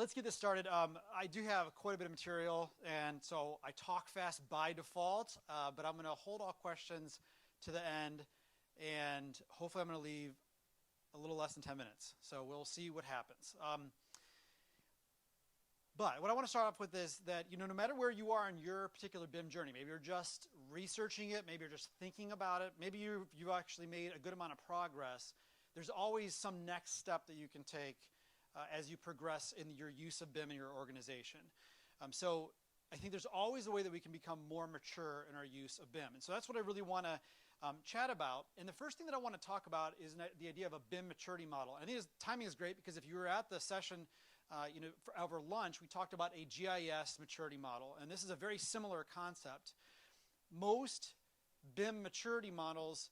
let's get this started. I do have quite a bit of material, and so I talk fast by default, but I'm going to hold all questions to the end, and hopefully I'm going to leave a little less than 10 minutes. So we'll see what happens. But what I want to start off with is that, no matter where you are in your particular BIM journey, maybe you're just researching it, maybe you're just thinking about it, maybe you've actually made a good amount of progress, there's always some next step that you can take as you progress in your use of BIM in your organization. So I think there's always a way that we can become more mature in our use of BIM. And so that's what I really want to chat about. And the first thing that I want to talk about is the idea of a BIM maturity model. And I think timing is great because if you were at the session over lunch, we talked about a GIS maturity model. And this is a very similar concept. Most BIM maturity models,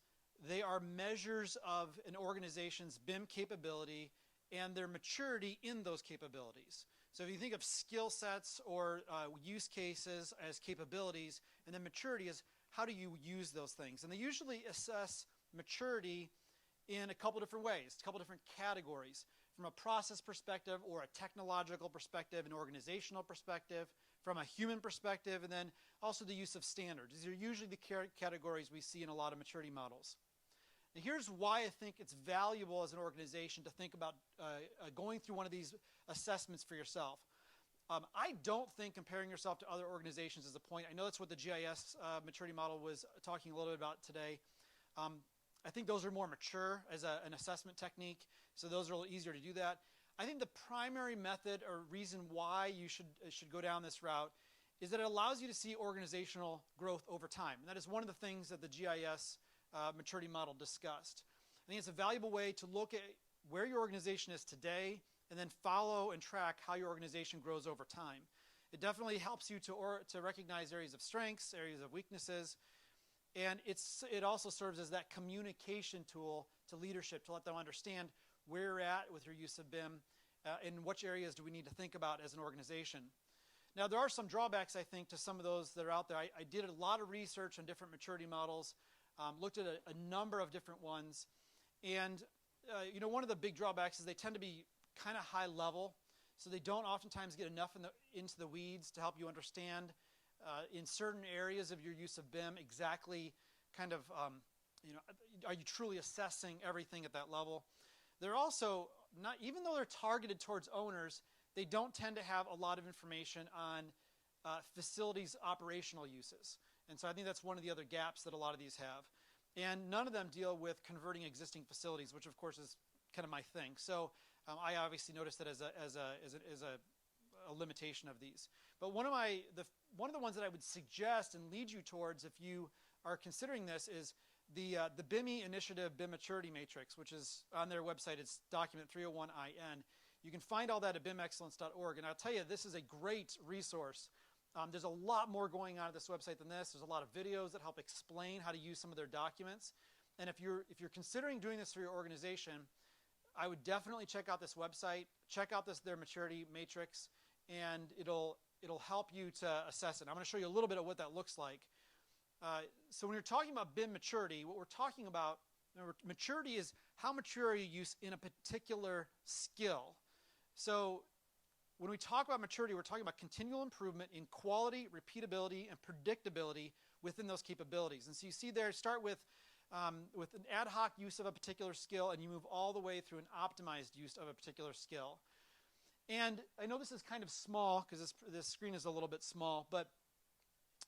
they are measures of an organization's BIM capability and their maturity in those capabilities. So if you think of skill sets or use cases as capabilities, and then maturity is how do you use those things. And they usually assess maturity in a couple different ways, a couple different categories. From a process perspective or a technological perspective, an organizational perspective, from a human perspective, and then also the use of standards. These are usually the categories we see in a lot of maturity models. Now here's why I think it's valuable as an organization to think about going through one of these assessments for yourself. I don't think comparing yourself to other organizations is a point. I know that's what the GIS maturity model was talking a little bit about today. I think those are more mature as an assessment technique, so those are a little easier to do that. I think the primary method or reason why you should go down this route is that it allows you to see organizational growth over time. And that is one of the things that the GIS maturity model discussed. I think it's a valuable way to look at where your organization is today and then follow and track how your organization grows over time. It definitely helps you to recognize areas of strengths, areas of weaknesses, and it also serves as that communication tool to leadership to let them understand where you're at with your use of BIM and which areas do we need to think about as an organization. Now, there are some drawbacks, I think, to some of those that are out there. I did a lot of research on different maturity models, looked at a number of different ones, and one of the big drawbacks is they tend to be kind of high level, so they don't oftentimes get enough into the weeds to help you understand in certain areas of your use of BIM exactly kind of, are you truly assessing everything at that level? They're also not, even though they're targeted towards owners, they don't tend to have a lot of information on facilities operational uses. And so I think that's one of the other gaps that a lot of these have. And none of them deal with converting existing facilities, which of course is kind of my thing. So I obviously noticed that as a limitation of these. But one of the ones that I would suggest and lead you towards if you are considering this is the BIMI Initiative BIM Maturity Matrix, which is on their website. It's document 301IN. You can find all that at bimexcellence.org. And I'll tell you, this is a great resource. There's a lot more going on at this website than this. There's a lot of videos that help explain how to use some of their documents. And if you're considering doing this for your organization, I would definitely check out this website, check out their maturity matrix, and it'll help you to assess it. I'm going to show you a little bit of what that looks like. So when you're talking about BIM maturity, what we're talking about, maturity is how mature are you in a particular skill. So when we talk about maturity, we're talking about continual improvement in quality, repeatability, and predictability within those capabilities. And so you see there, start with an ad hoc use of a particular skill, and you move all the way through an optimized use of a particular skill. And I know this is kind of small because this screen is a little bit small, but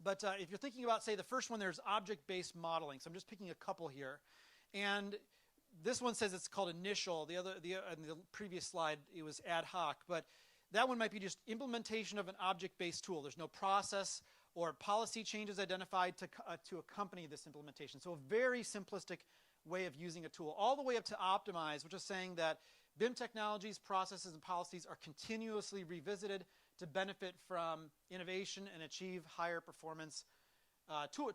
if you're thinking about, say, the first one, there's object-based modeling. So I'm just picking a couple here. And this one says it's called initial. The previous slide, it was ad hoc. But that one might be just implementation of an object-based tool. There's no process or policy changes identified to accompany this implementation. So a very simplistic way of using a tool, all the way up to optimize, which is saying that BIM technologies, processes, and policies are continuously revisited to benefit from innovation and achieve higher performance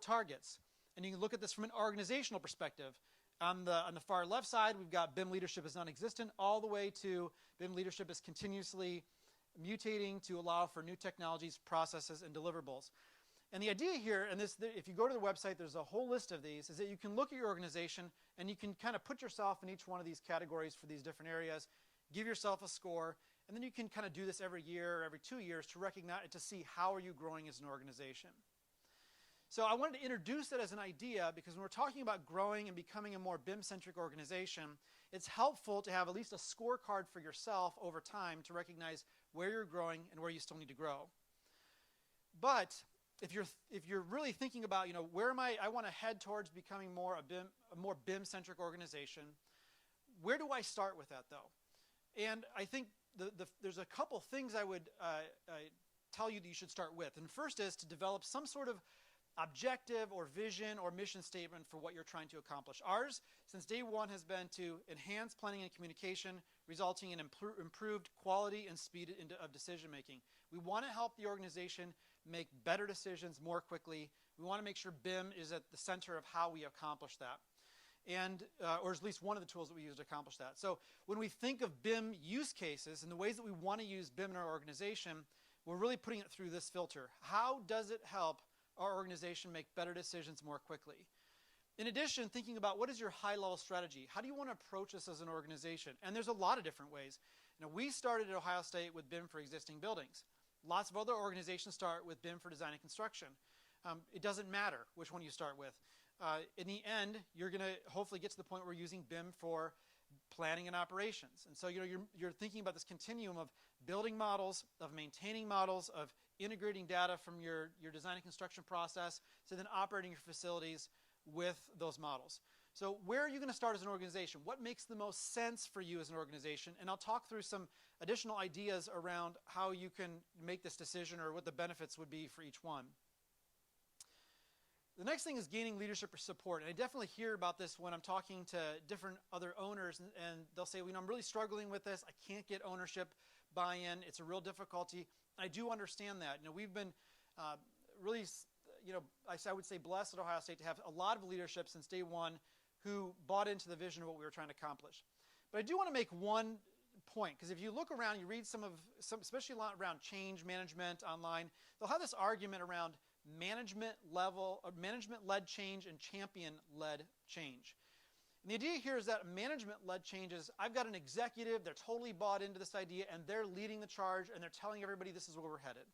targets. And you can look at this from an organizational perspective. On the far left side, we've got BIM leadership is non-existent, all the way to BIM leadership is continuously mutating to allow for new technologies, processes, and deliverables. And the idea here, and if you go to the website, there's a whole list of these, is that you can look at your organization and you can kind of put yourself in each one of these categories for these different areas, give yourself a score, And then you can kind of do this every year or every 2 years to recognize, to see how are you growing as an organization. So I wanted to introduce that as an idea because when we're talking about growing and becoming a more BIM-centric organization, it's helpful to have at least a scorecard for yourself over time to recognize where you're growing and where you still need to grow. But if you're really thinking about, where am I want to head towards becoming a more BIM-centric organization, where do I start with that though? And I think there's a couple things I would tell you that you should start with. And first is to develop some sort of objective or vision or mission statement for what you're trying to accomplish. Ours, since day one, has been to enhance planning and communication, resulting in improved quality and speed of decision making. We want to help the organization make better decisions more quickly. We want to make sure BIM is at the center of how we accomplish that. And, or at least one of the tools that we use to accomplish that. So when we think of BIM use cases and the ways that we want to use BIM in our organization, we're really putting it through this filter. How does it help our organization make better decisions more quickly? In addition, thinking about what is your high-level strategy? How do you want to approach this as an organization? And there's a lot of different ways. We started at Ohio State with BIM for existing buildings. Lots of other organizations start with BIM for design and construction. It doesn't matter which one you start with. In the end, you're going to hopefully get to the point where you're using BIM for planning and operations. And so you're thinking about this continuum of building models, of maintaining models, of integrating data from your design and construction process, so then operating your facilities with those models. So where are you going to start as an organization? What makes the most sense for you as an organization? And I'll talk through some additional ideas around how you can make this decision or what the benefits would be for each one. The next thing is gaining leadership support. And I definitely hear about this when I'm talking to different other owners, and they'll say, I'm really struggling with this. I can't get ownership buy-in. It's a real difficulty. And I do understand that. We've been really, I would say blessed at Ohio State to have a lot of leadership since day one who bought into the vision of what we were trying to accomplish. But I do want to make one point, because if you look around, you read some, especially around change management online, they'll have this argument around management-led change and champion-led change. And the idea here is that management-led change is, I've got an executive, they're totally bought into this idea, and they're leading the charge, and they're telling everybody this is where we're headed.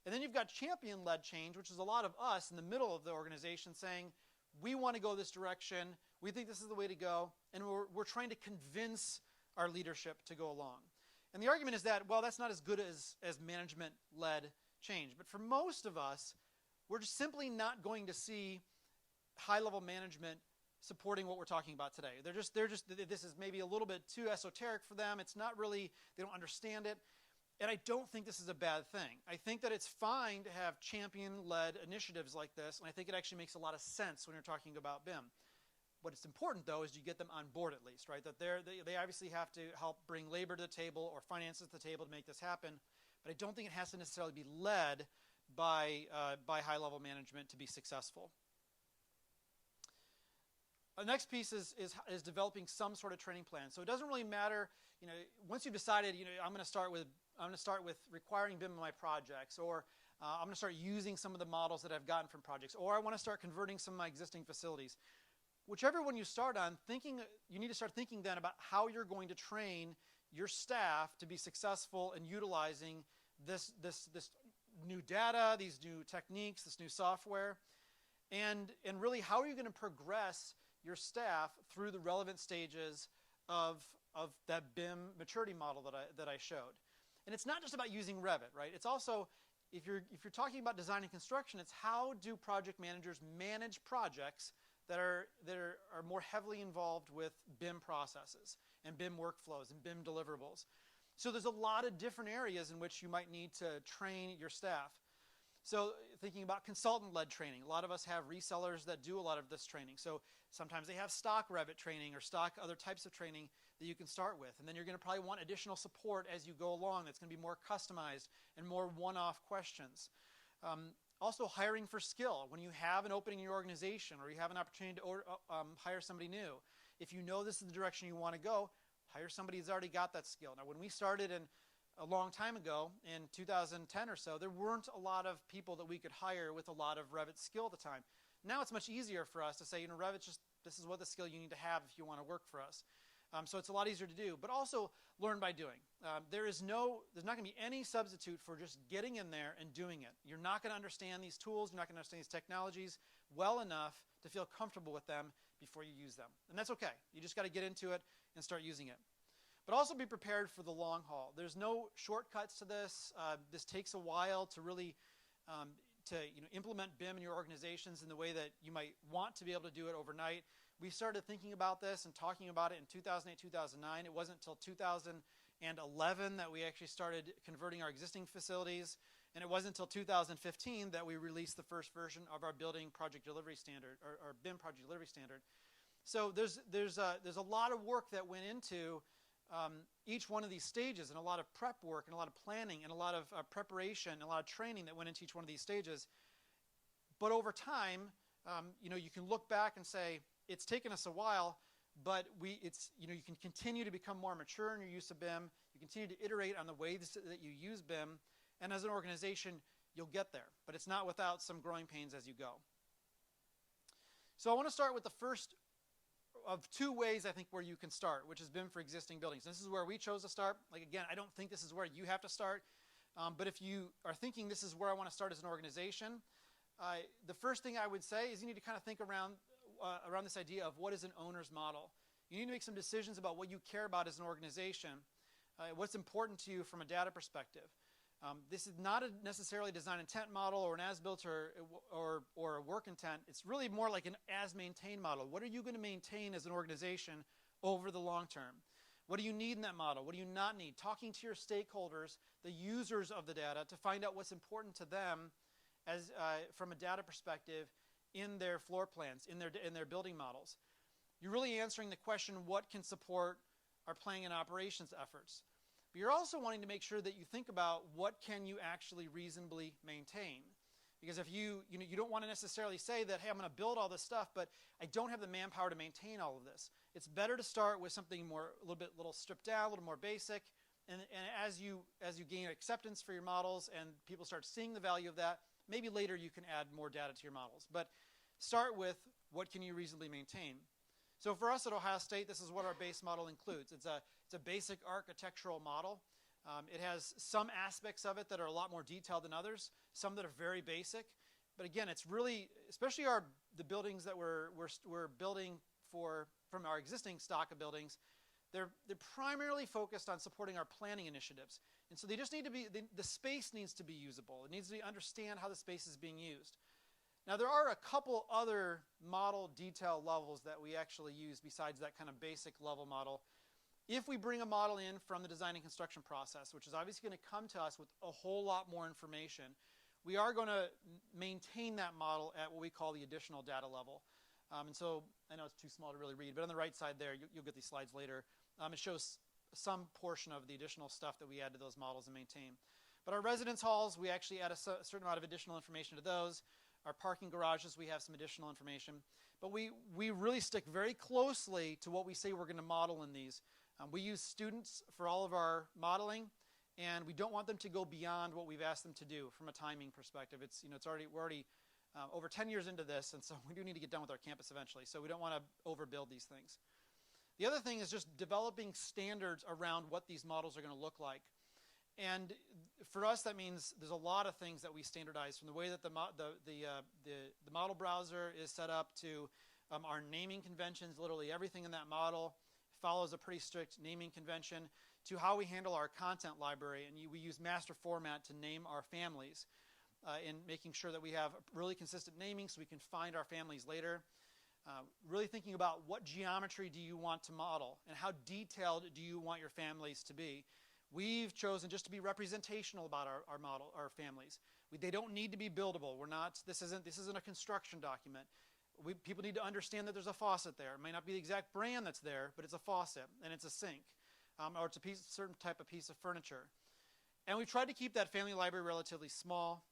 And then you've got champion-led change, which is a lot of us in the middle of the organization saying, we want to go this direction, we think this is the way to go, and we're trying to convince our leadership to go along. And the argument is that, well, that's not as good as management-led change. But for most of us, we're just simply not going to see high-level management supporting what we're talking about today. This is maybe a little bit too esoteric for them. It's not really, they don't understand it. And I don't think this is a bad thing. I think that it's fine to have champion-led initiatives like this, and I think it actually makes a lot of sense when you're talking about BIM. What's important, though, is you get them on board at least, right? That they obviously have to help bring labor to the table or finances to the table to make this happen, but I don't think it has to necessarily be led by high-level management to be successful. The next piece is developing some sort of training plan. So it doesn't really matter, once you've decided, I'm going to start with requiring BIM in my projects, or I'm going to start using some of the models that I've gotten from projects, or I want to start converting some of my existing facilities. Whichever one you start on, you need to start thinking then about how you're going to train your staff to be successful in utilizing this new data, these new techniques, this new software, and really how are you going to progress your staff through the relevant stages of that BIM maturity model that I showed. And it's not just about using Revit, right? It's also, if you're talking about design and construction, it's how do project managers manage projects that are more heavily involved with BIM processes and BIM workflows and BIM deliverables. So there's a lot of different areas in which you might need to train your staff. So thinking about consultant-led training, a lot of us have resellers that do a lot of this training. So sometimes they have stock Revit training or stock other types of training that you can start with. And then you're going to probably want additional support as you go along that's going to be more customized and more one-off questions. Also hiring for skill. When you have an opening in your organization or you have an opportunity to hire somebody new, if you know this is the direction you want to go, hire somebody who's already got that skill. Now when we started a long time ago, in 2010 or so, there weren't a lot of people that we could hire with a lot of Revit skill at the time. Now it's much easier for us to say, Revit, this is what the skill you need to have if you want to work for us. So it's a lot easier to do, but also learn by doing. there's not going to be any substitute for just getting in there and doing it. You're not going to understand these tools, you're not going to understand these technologies well enough to feel comfortable with them before you use them. And that's okay. You just got to get into it and start using it. But also be prepared for the long haul. There's no shortcuts to this. This takes a while to really implement BIM in your organizations in the way that you might want to be able to do it overnight. We started thinking about this and talking about it in 2008, 2009. It wasn't until 2011 that we actually started converting our existing facilities, and it wasn't until 2015 that we released the first version of our building project delivery standard, or BIM project delivery standard. So there's a lot of work that went into each one of these stages, and a lot of prep work, and a lot of planning, and a lot of preparation, and a lot of training that went into each one of these stages. But over time, you can look back and say, it's taken us a while, but you can continue to become more mature in your use of BIM. You continue to iterate on the ways that you use BIM, and as an organization, you'll get there. But it's not without some growing pains as you go. So I want to start with the first of two ways, I think, where you can start, which is BIM for existing buildings. This is where we chose to start. Again, I don't think this is where you have to start, but if you are thinking this is where I want to start as an organization, the first thing I would say is you need to kind of think around this idea of what is an owner's model. You need to make some decisions about what you care about as an organization, what's important to you from a data perspective. This is not a necessarily design intent model or an as-built or a work intent. It's really more like an as-maintained model. What are you going to maintain as an organization over the long term? What do you need in that model? What do you not need? Talking to your stakeholders, the users of the data, to find out what's important to them as from a data perspective in their floor plans, in their building models. You're really answering the question, what can support our planning and operations efforts? But you're also wanting to make sure that you think about what can you actually reasonably maintain. Because if you don't want to necessarily say that, hey, I'm going to build all this stuff, but I don't have the manpower to maintain all of this. It's better to start with something more, a little stripped down, a little more basic. And as you gain acceptance for your models and people start seeing the value of that, maybe later you can add more data to your models. But start with what can you reasonably maintain. So for us at Ohio State, this is what our base model includes. It's a basic architectural model. It has some aspects of it that are a lot more detailed than others, some that are very basic. But again, it's really, especially the buildings that we're building from our existing stock of buildings, they're primarily focused on supporting our planning initiatives. And so they just need to be, the space needs to be usable. It needs to understand how the space is being used. Now, there are a couple other model detail levels that we actually use besides that kind of basic level model. If we bring a model in from the design and construction process, which is obviously going to come to us with a whole lot more information, we are going to maintain that model at what we call the additional data level. And so I know it's too small to really read, but on the right side there, you'll get these slides later. It shows some portion of the additional stuff that we add to those models and maintain. But our residence halls, we actually add a certain amount of additional information to those. Our parking garages, we have some additional information. But we really stick very closely to what we say we're going to model in these. We use students for all of our modeling, and we don't want them to go beyond what we've asked them to do from a timing perspective. We're already over 10 years into this, and so we do need to get done with our campus eventually. So we don't want to overbuild these things. The other thing is just developing standards around what these models are going to look like. And for us, that means there's a lot of things that we standardize, from the way that the model browser is set up to our naming conventions. Literally everything in that model follows a pretty strict naming convention, to how we handle our content library. And we use master format to name our families, and making sure that we have really consistent naming so we can find our families later. Really thinking about what geometry do you want to model, and how detailed do you want your families to be. We've chosen just to be representational about our families. They don't need to be buildable. This isn't a construction document. People need to understand that there's a faucet there. It may not be the exact brand that's there, but it's a faucet and it's a sink, or it's a certain type of piece of furniture. And we've tried to keep that family library relatively small.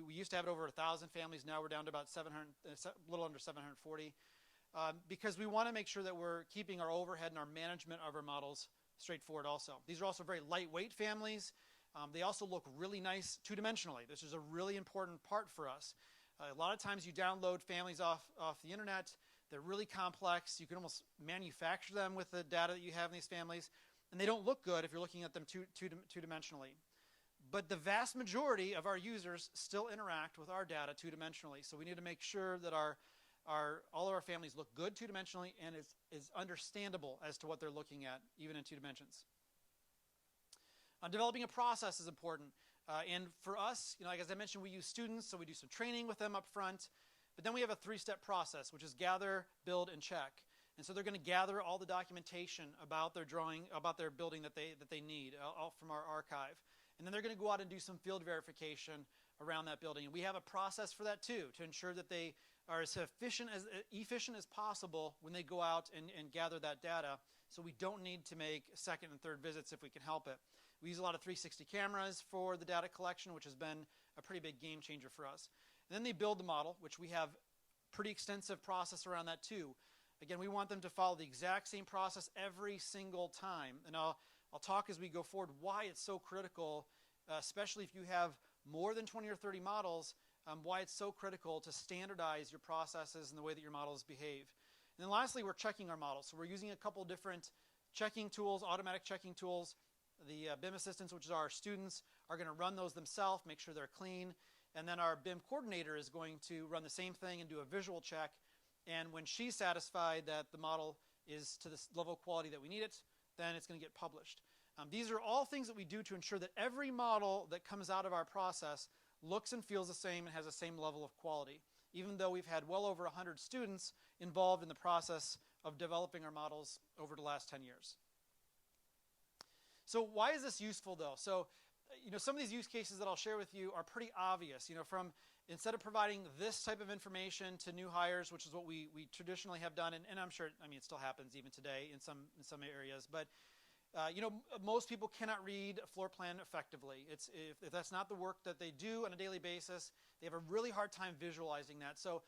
We used to have it over 1,000 families. Now we're down to about 700, a little under 740, because we want to make sure that we're keeping our overhead and our management of our models straightforward also. These are also very lightweight families. They also look really nice two-dimensionally. This is a really important part for us. A lot of times you download families off the internet. They're really complex. You can almost manufacture them with the data that you have in these families. and they don't look good if you're looking at them two-dimensionally. But the vast majority of our users still interact with our data two-dimensionally. So we need to make sure that all of our families look good two-dimensionally and is understandable as to what they're looking at, even in 2 dimensions. Developing a process is important. And for us, like as I mentioned, we use students, so we do some training with them up front. But then we have a 3-step process, which is gather, build, and check. And so they're going to gather all the documentation about their drawing, about their building that they need, all from our archive. And then they're going to go out and do some field verification around that building. And we have a process for that too, to ensure that they are as efficient as possible when they go out and gather that data, so we don't need to make second and third visits if we can help it. We use a lot of 360 cameras for the data collection, which has been a pretty big game changer for us. And then they build the model, which we have pretty extensive process around that too. Again, we want them to follow the exact same process every single time. And I'll talk as we go forward why it's so critical, especially if you have more than 20 or 30 models, why it's so critical to standardize your processes and the way that your models behave. And then lastly, we're checking our models. So we're using a couple different checking tools, automatic checking tools. The BIM assistants, which are our students, are going to run those themselves, make sure they're clean. And then our BIM coordinator is going to run the same thing and do a visual check. And when she's satisfied that the model is to the level of quality that we need it, then it's going to get published. These are all things that we do to ensure that every model that comes out of our process looks and feels the same and has the same level of quality, even though we've had well over 100 students involved in the process of developing our models over the last 10 years. So why is this useful though? So, some of these use cases that I'll share with you are pretty obvious. From instead of providing this type of information to new hires, which is what we traditionally have done, and I'm sure, it still happens even today in some areas, but most people cannot read a floor plan effectively. If that's not the work that they do on a daily basis, they have a really hard time visualizing that. So,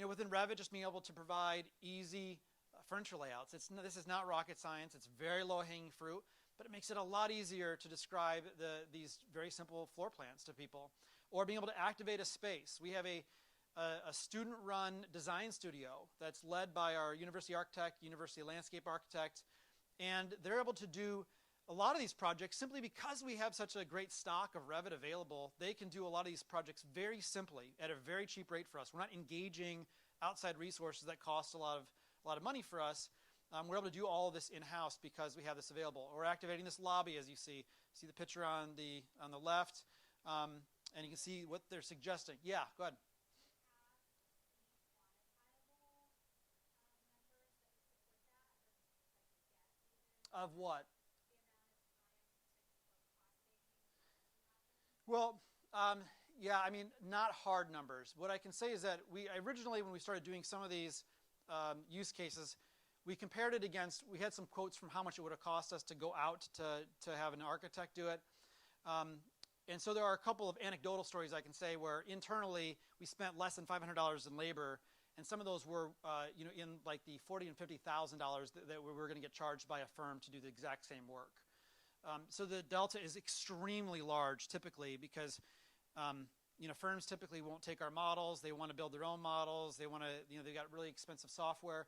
within Revit, just being able to provide easy furniture layouts. This is not rocket science. It's very low-hanging fruit, but it makes it a lot easier to describe these very simple floor plans to people. Or being able to activate a space. We have a student-run design studio that's led by our university architect, university landscape architect, and they're able to do a lot of these projects simply because we have such a great stock of Revit available. They can do a lot of these projects very simply at a very cheap rate for us. We're not engaging outside resources that cost a lot of money for us. We're able to do all of this in-house because we have this available. We're activating this lobby, as you see. See the picture on the left, and you can see what they're suggesting. Yeah, go ahead. Of what? Well, yeah, not hard numbers. What I can say is that we originally, when we started doing some of these use cases, we compared it against, we had some quotes from how much it would have cost us to go out to have an architect do it. And so there are a couple of anecdotal stories I can say where internally we spent less than $500 in labor, and some of those were in like the $40,000 and $50,000 that we were going to get charged by a firm to do the exact same work. So the delta is extremely large typically because firms typically won't take our models. They want to build their own models. They want to, they've got really expensive software.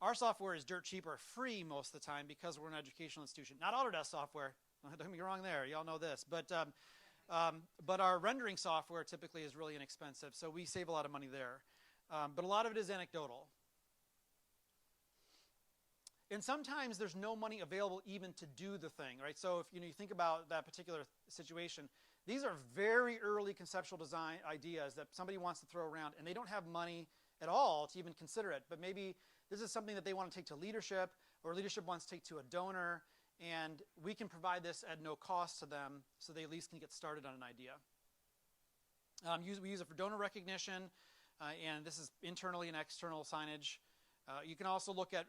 Our software is dirt cheap or free most of the time because we're an educational institution. Not Autodesk software. Don't get me wrong there. Y'all know this. But our rendering software typically is really inexpensive, so we save a lot of money there. But a lot of it is anecdotal. And sometimes there's no money available even to do the thing, right? So if you think about that particular situation, these are very early conceptual design ideas that somebody wants to throw around, and they don't have money at all to even consider it. But maybe this is something that they want to take to leadership, or leadership wants to take to a donor, and we can provide this at no cost to them so they at least can get started on an idea. We use it for donor recognition, and this is internally and external signage. You can also look at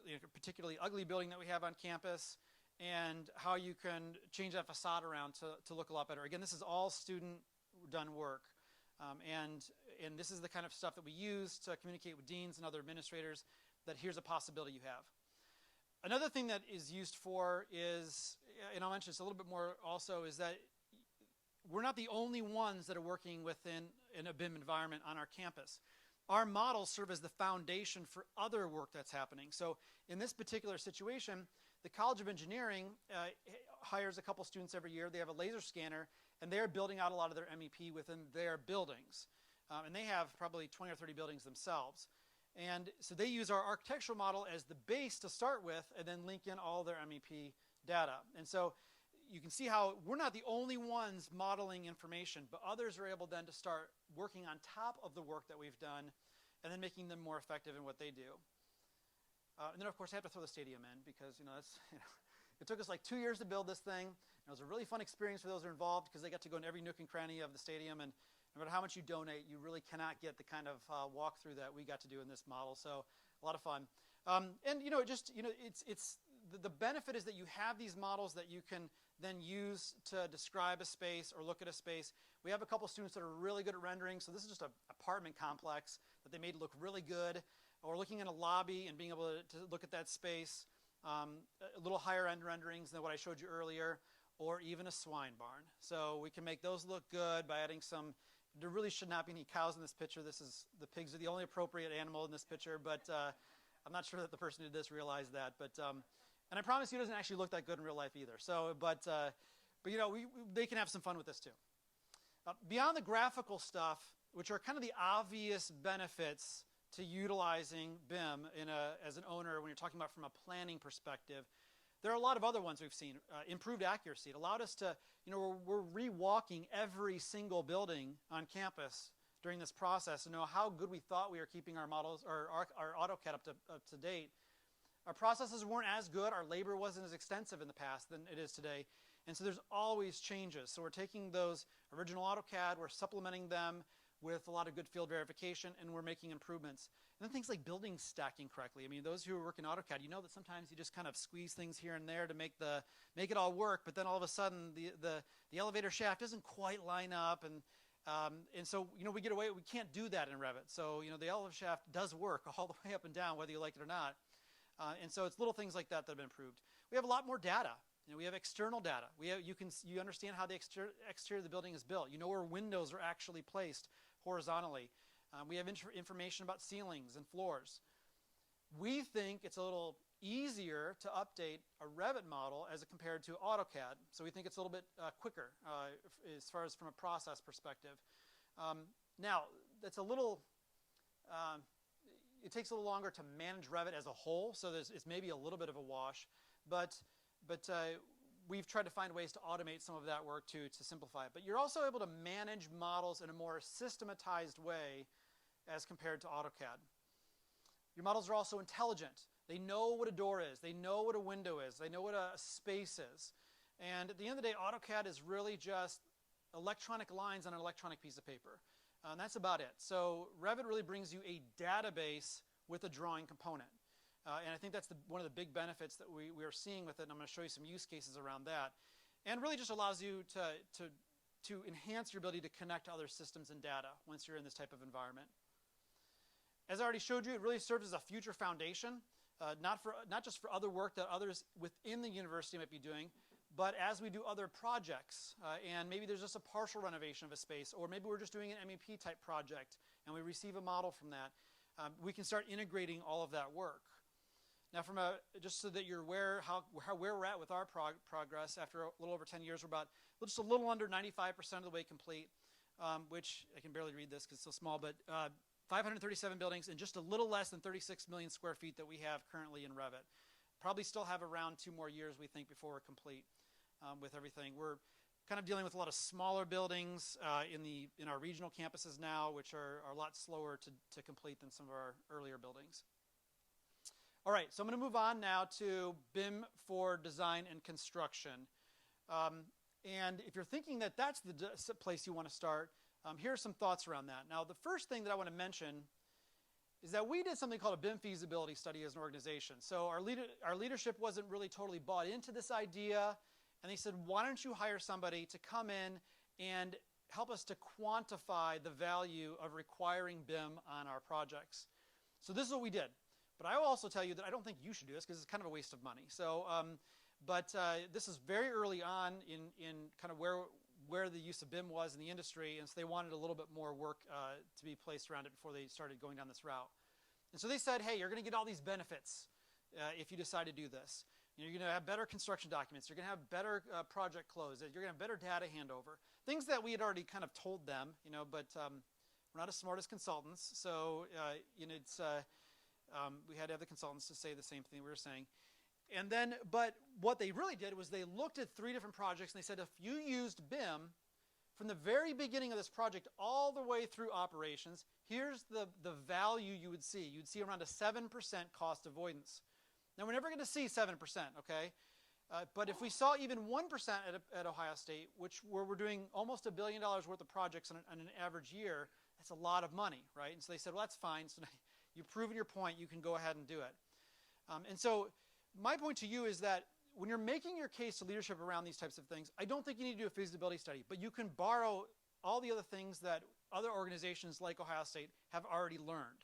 a particularly ugly building that we have on campus and how you can change that facade around to look a lot better. Again, this is all student-done work, and this is the kind of stuff that we use to communicate with deans and other administrators that here's a possibility you have. Another thing that is used for is, and I'll mention this a little bit more also, is that we're not the only ones that are working in a BIM environment on our campus. Our models serve as the foundation for other work that's happening. So in this particular situation, the College of Engineering hires a couple students every year. They have a laser scanner, and they're building out a lot of their MEP within their buildings. And they have probably 20 or 30 buildings themselves. And so they use our architectural model as the base to start with, and then link in all their MEP data. And so you can see how we're not the only ones modeling information, but others are able then to start working on top of the work that we've done, and then making them more effective in what they do. And then, of course, I have to throw the stadium in because, it took us like 2 years to build this thing. It was a really fun experience for those who are involved because they got to go in every nook and cranny of the stadium. And no matter how much you donate, you really cannot get the kind of walkthrough that we got to do in this model. So a lot of fun. And, it's the benefit is that you have these models that you can then use to describe a space or look at a space. We have a couple students that are really good at rendering. So this is just an apartment complex that they made look really good. Or looking in a lobby and being able to look at that space, a little higher end renderings than what I showed you earlier, or even a swine barn. So we can make those look good by adding some. There really should not be any cows in this picture. The pigs are the only appropriate animal in this picture, but I'm not sure that the person who did this realized that. But and I promise you, it doesn't actually look that good in real life either. So, but they can have some fun with this too. Beyond the graphical stuff, which are kind of the obvious benefits to utilizing BIM as an owner when you're talking about from a planning perspective, there are a lot of other ones we've seen. Improved accuracy. It allowed us to, we're re-walking every single building on campus during this process to know how good we thought we were keeping our models or our AutoCAD up to date. Our processes weren't as good. Our labor wasn't as extensive in the past than it is today. And so there's always changes. So we're taking those original AutoCAD, we're supplementing them with a lot of good field verification, and we're making improvements. And then things like building stacking correctly. I mean, those who work in AutoCAD, you know that sometimes you just kind of squeeze things here and there to make it all work, but then all of a sudden the elevator shaft doesn't quite line up, and so we get away. We can't do that in Revit. So the elevator shaft does work all the way up and down, whether you like it or not. And so it's little things like that that have been improved. We have a lot more data. We have external data. You understand how the exterior of the building is built. You know where windows are actually placed horizontally. We have information about ceilings and floors. We think it's a little easier to update a Revit model as compared to AutoCAD. So we think it's a little bit quicker as far as from a process perspective. Now, that's a little, it takes a little longer to manage Revit as a whole, so it's maybe a little bit of a wash. But we've tried to find ways to automate some of that work to simplify it. But you're also able to manage models in a more systematized way as compared to AutoCAD. Your models are also intelligent. They know what a door is. They know what a window is. They know what a space is. And at the end of the day, AutoCAD is really just electronic lines on an electronic piece of paper. And that's about it. So Revit really brings you a database with a drawing component. And I think that's one of the big benefits that we are seeing with it, and I'm going to show you some use cases around that. And really just allows you to enhance your ability to connect to other systems and data once you're in this type of environment. As I already showed you, it really serves as a future foundation, not just for other work that others within the university might be doing, but as we do other projects, and maybe there's just a partial renovation of a space, or maybe we're just doing an MEP type project, and we receive a model from that, we can start integrating all of that work. Now, just so that you're aware where we're at with our progress, after a little over 10 years, we're just a little under 95% of the way complete, which I can barely read this because it's so small, but 537 buildings and just a little less than 36 million square feet that we have currently in Revit. Probably still have around 2 more years, we think, before we're complete with everything. We're kind of dealing with a lot of smaller buildings in our regional campuses now, which are a lot slower to complete than some of our earlier buildings. All right, so I'm going to move on now to BIM for design and construction. And if you're thinking that that's the place you want to start, here are some thoughts around that. Now, the first thing that I want to mention is that we did something called a BIM feasibility study as an organization. So our leadership wasn't really totally bought into this idea, and they said, why don't you hire somebody to come in and help us to quantify the value of requiring BIM on our projects. So this is what we did. But I will also tell you that I don't think you should do this because it's kind of a waste of money. So, this is very early on in kind of where the use of BIM was in the industry, and so they wanted a little bit more work to be placed around it before they started going down this route. And so they said, hey, you're going to get all these benefits if you decide to do this. You're going to have better construction documents. You're going to have better project close. You're going to have better data handover. Things that we had already kind of told them, but we're not as smart as consultants. So, we had to have the consultants to say the same thing we were saying. And then, but what they really did was they looked at 3 different projects and they said, if you used BIM from the very beginning of this project all the way through operations, here's the value you would see. You'd see around a 7% cost avoidance. Now, we're never going to see 7%, okay? But if we saw even 1% at Ohio State, where we're doing almost $1 billion worth of projects on an average year, that's a lot of money, right? And so they said, well, that's fine. So you've proven your point. You can go ahead and do it. And so my point to you is that when you're making your case to leadership around these types of things, I don't think you need to do a feasibility study, but you can borrow all the other things that other organizations like Ohio State have already learned.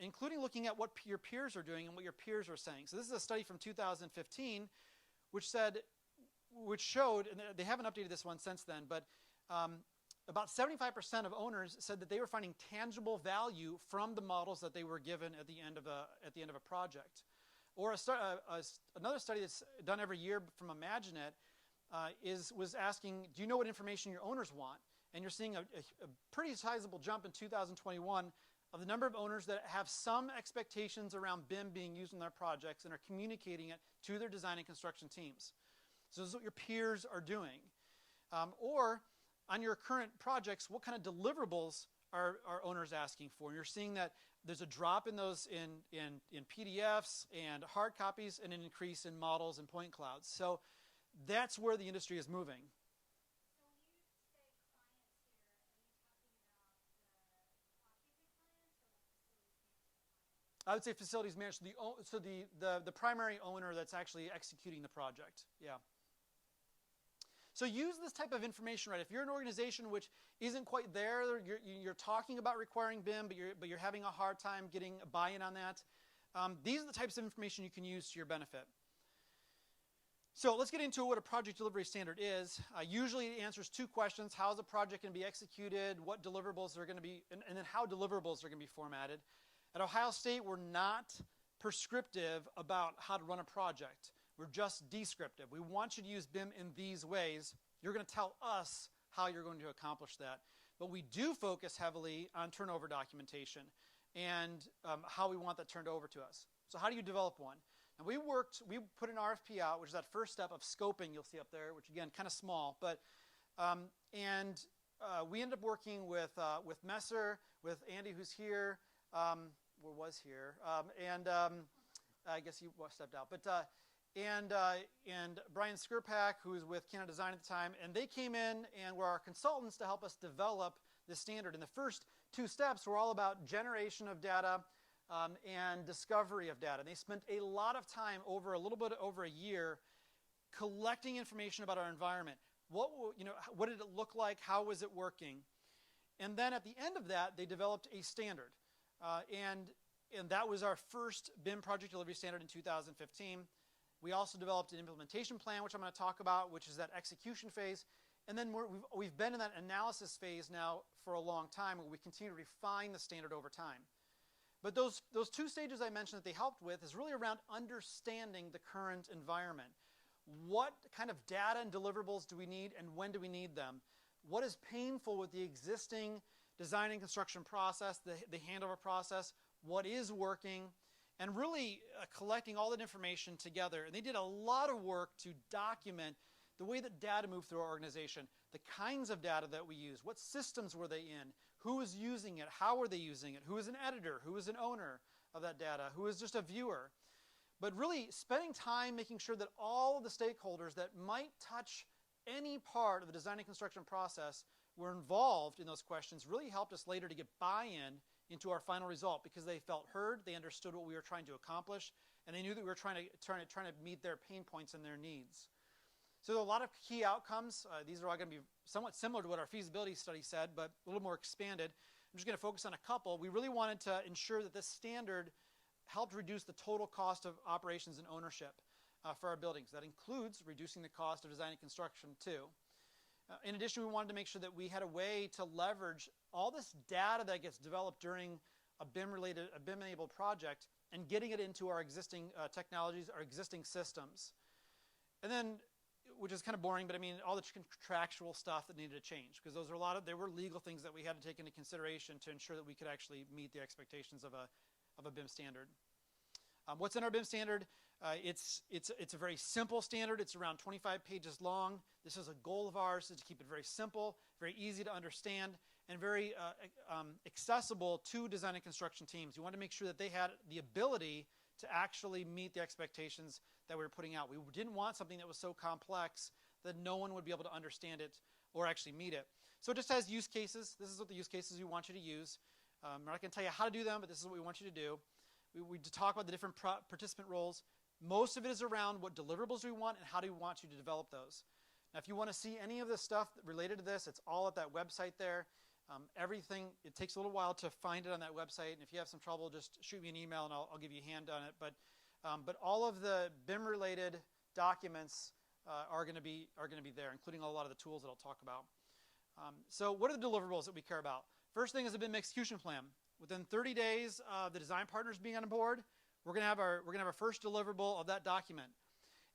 Including looking at what your peers are doing and what your peers are saying. So this is a study from 2015, which showed, and they haven't updated this one since then, but about 75% of owners said that they were finding tangible value from the models that they were given at the end of a project. Or another study that's done every year from ImagineIt was asking, do you know what information your owners want? And you're seeing a pretty sizable jump in 2021 of the number of owners that have some expectations around BIM being used in their projects and are communicating it to their design and construction teams. So this is what your peers are doing. Or on your current projects, what kind of deliverables are owners asking for? And you're seeing that there's a drop in those in PDFs and hard copies and an increase in models and point clouds. So that's where the industry is moving. I would say facilities management, so the primary owner that's actually executing the project, yeah. So use this type of information, right? If you're an organization which isn't quite there, you're talking about requiring BIM, but you're having a hard time getting a buy-in on that, these are the types of information you can use to your benefit. So let's get into what a project delivery standard is. Usually it answers 2 questions. How is a project going to be executed? What deliverables are going to be, and then how deliverables are going to be formatted. At Ohio State, we're not prescriptive about how to run a project. We're just descriptive. We want you to use BIM in these ways. You're going to tell us how you're going to accomplish that. But we do focus heavily on turnover documentation and how we want that turned over to us. So how do you develop one? And we put an RFP out, which is that first step of scoping you'll see up there, which again, kind of small. But we ended up working with Messer, with Andy, who's here, I guess he stepped out. But and Brian Skirpak, who was with Canada Design at the time, and they came in and were our consultants to help us develop the standard. And the first 2 steps were all about generation of data and discovery of data. And they spent a lot of time a little bit over a year collecting information about our environment. What did it look like? How was it working? And then at the end of that, they developed a standard. And that was our first BIM project delivery standard in 2015. We also developed an implementation plan, which I'm going to talk about, which is that execution phase. And then we've been in that analysis phase now for a long time, where we continue to refine the standard over time. But those 2 stages I mentioned that they helped with is really around understanding the current environment. What kind of data and deliverables do we need, and when do we need them? What is painful with the existing design and construction process, the handover process? What is working? And really collecting all that information together. And they did a lot of work to document the way that data moved through our organization, the kinds of data that we use, what systems were they in, who was using it, how were they using it, who was an editor, who was an owner of that data, who was just a viewer. But really spending time making sure that all of the stakeholders that might touch any part of the design and construction process were involved in those questions really helped us later to get buy-in into our final result, because they felt heard, they understood what we were trying to accomplish, and they knew that we were trying to meet their pain points and their needs. So there are a lot of key outcomes. These are all going to be somewhat similar to what our feasibility study said, but a little more expanded. I'm just going to focus on a couple. We really wanted to ensure that this standard helped reduce the total cost of operations and ownership for our buildings. That includes reducing the cost of design and construction too. In addition, we wanted to make sure that we had a way to leverage all this data that gets developed during a BIM-enabled project and getting it into our existing technologies, our existing systems. And then, which is kind of boring, but I mean, all the contractual stuff that needed to change, because those are there were legal things that we had to take into consideration to ensure that we could actually meet the expectations of a BIM standard. What's in our BIM standard? It's a very simple standard. It's around 25 pages long. This is a goal of ours, is to keep it very simple, very easy to understand, and very accessible to design and construction teams. We wanted to make sure that they had the ability to actually meet the expectations that we were putting out. We didn't want something that was so complex that no one would be able to understand it or actually meet it. So it just has use cases. This is what the use cases we want you to use. I'm not going to tell you how to do them, but this is what we want you to do. We talk about the different participant roles. Most of it is around what deliverables we want and how do we want you to develop those. Now, if you want to see any of the stuff related to this, it's all at that website there. Everything, it takes a little while to find it on that website, and if you have some trouble, just shoot me an email and I'll give you a hand on it. But all of the BIM-related documents are going to be there, including a lot of the tools that I'll talk about. So what are the deliverables that we care about? First thing is a BIM execution plan. Within 30 days of the design partners being on board, we're going to have our first deliverable of that document.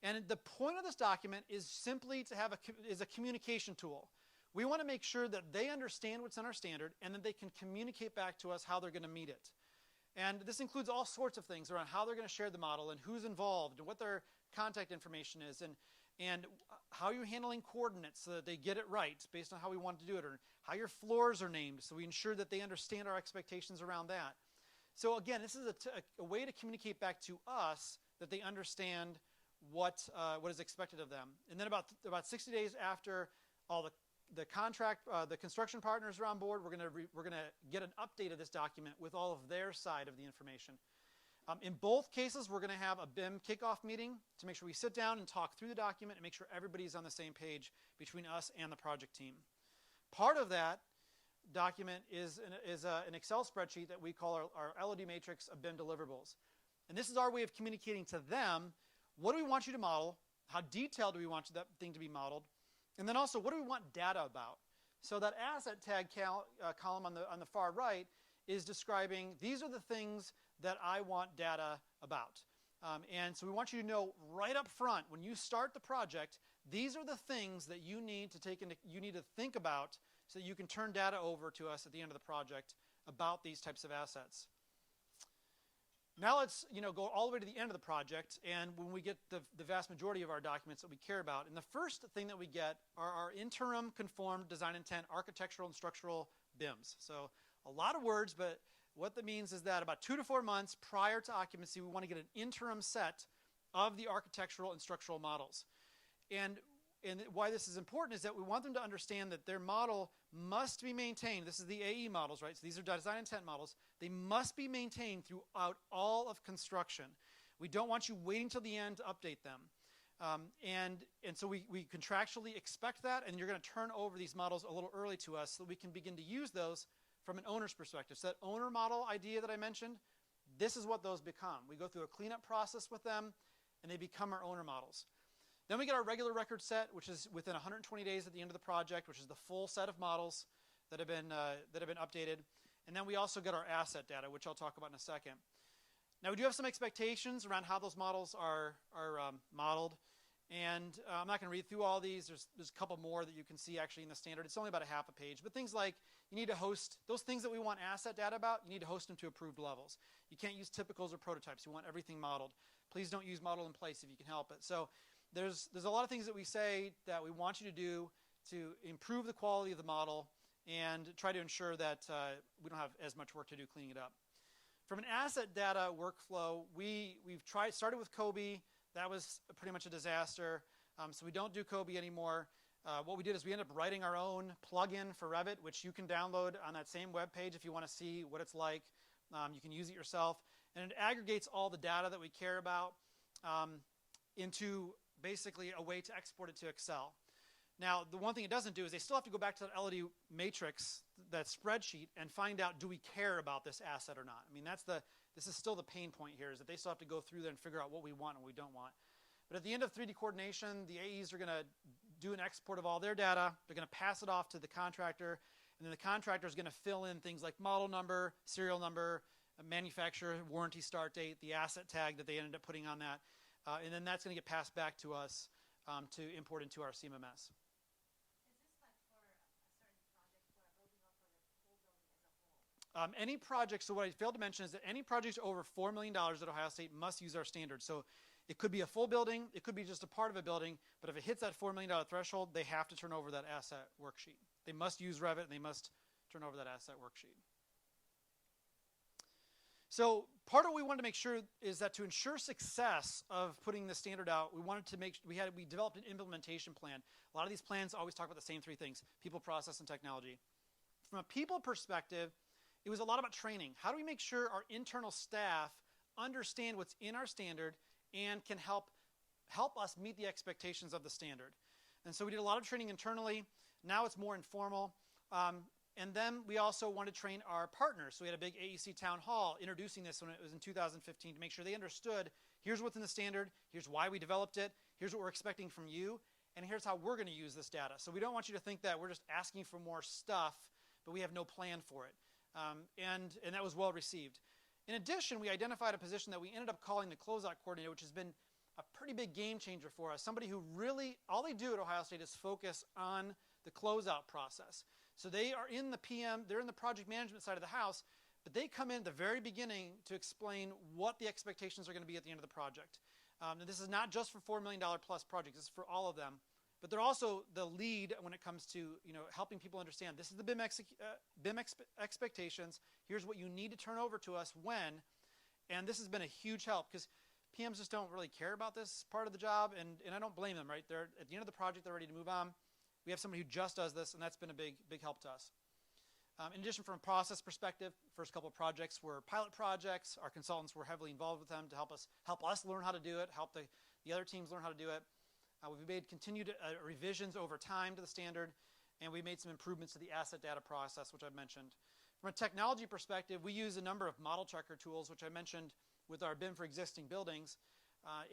And the point of this document is simply to have a communication tool. We want to make sure that they understand what's in our standard and that they can communicate back to us how they're going to meet it. And this includes all sorts of things around how they're going to share the model and who's involved and what their contact information is and how you're handling coordinates so that they get it right based on how we want to do it, or how your floors are named so we ensure that they understand our expectations around that. So again, this is a way to communicate back to us that they understand what is expected of them. And then about 60 days after all the construction partners are on board, we're going to get an update of this document with all of their side of the information. In both cases, we're going to have a BIM kickoff meeting to make sure we sit down and talk through the document and make sure everybody's on the same page between us and the project team. Part of that document is an Excel spreadsheet that we call our LOD matrix of BIM deliverables. And this is our way of communicating to them, what do we want you to model, how detailed do we want that thing to be modeled, and then also what do we want data about. So that asset tag column on the far right is describing these are the things that I want data about. And so we want you to know right up front when you start the project, these are the things that you need to think about so that you can turn data over to us at the end of the project about these types of assets. Now let's go all the way to the end of the project, and when we get the vast majority of our documents that we care about. And the first thing that we get are our interim conformed design intent architectural and structural BIMs. So a lot of words, but what that means is that about 2 to 4 months prior to occupancy, we want to get an interim set of the architectural and structural models. And why this is important is that we want them to understand that their model must be maintained. This is the AE models, right? So these are design intent models. They must be maintained throughout all of construction. We don't want you waiting till the end to update them. And so we contractually expect that, and you're going to turn over these models a little early to us so that we can begin to use those from an owner's perspective. So that owner model idea that I mentioned, this is what those become. We go through a cleanup process with them, and they become our owner models. Then we get our regular record set, which is within 120 days at the end of the project, which is the full set of models that have been updated. And then we also get our asset data, which I'll talk about in a second. Now we do have some expectations around how those models are modeled. And I'm not going to read through all these. There's a couple more that you can see actually in the standard. It's only about a half a page. But things like you need to host those things that we want asset data about, you need to host them to approved levels. You can't use typicals or prototypes. You want everything modeled. Please don't use model in place if you can help it. So there's a lot of things that we say that we want you to do to improve the quality of the model and try to ensure that we don't have as much work to do cleaning it up. From an asset data workflow, we've started with Kobe. That was pretty much a disaster, so we don't do Kobe anymore. What we did is we ended up writing our own plugin for Revit, which you can download on that same web page if you want to see what it's like. You can use it yourself, and it aggregates all the data that we care about into basically a way to export it to Excel. Now, the one thing it doesn't do is they still have to go back to that LOD matrix, that spreadsheet, and find out, do we care about this asset or not? I mean, this is still the pain point here, is that they still have to go through there and figure out what we want and what we don't want. But at the end of 3D coordination, the AEs are going to do an export of all their data. They're going to pass it off to the contractor, and then the contractor is going to fill in things like model number, serial number, a manufacturer warranty start date, the asset tag that they ended up putting on that, and then that's going to get passed back to us to import into our CMMS. Any project, so what I failed to mention is that any projects over $4 million at Ohio State must use our standard. So it could be a full building, it could be just a part of a building, but if it hits that $4 million threshold, they have to turn over that asset worksheet. They must use Revit, and they must turn over that asset worksheet. So part of what we wanted to make sure is that to ensure success of putting the standard out, we wanted to we developed an implementation plan. A lot of these plans always talk about the same three things: people, process, and technology. From a people perspective, it was a lot about training. How do we make sure our internal staff understand what's in our standard and can help us meet the expectations of the standard? And so we did a lot of training internally. Now it's more informal. And then we also wanted to train our partners. So we had a big AEC town hall introducing this when it was in 2015 to make sure they understood, here's what's in the standard, here's why we developed it, here's what we're expecting from you, and here's how we're going to use this data. So we don't want you to think that we're just asking for more stuff, but we have no plan for it. And that was well received. In addition, we identified a position that we ended up calling the closeout coordinator, which has been a pretty big game changer for us. Somebody who really, all they do at Ohio State is focus on the closeout process. So they are in the PM, they're in the project management side of the house, but they come in at the very beginning to explain what the expectations are going to be at the end of the project. And this is not just for $4 million plus projects, this is for all of them. But they're also the lead when it comes to helping people understand this is the BIM expectations. Here's what you need to turn over to us when. And this has been a huge help because PMs just don't really care about this part of the job, and I don't blame them, right? They're at the end of the project, they're ready to move on. We have somebody who just does this, and that's been a big help to us. In addition, from a process perspective, first couple of projects were pilot projects. Our consultants were heavily involved with them to help us learn how to do it, help the other teams learn how to do it. We've made continued revisions over time to the standard, and we made some improvements to the asset data process, which I mentioned. From a technology perspective, we use a number of model checker tools, which I mentioned with our BIM for existing buildings,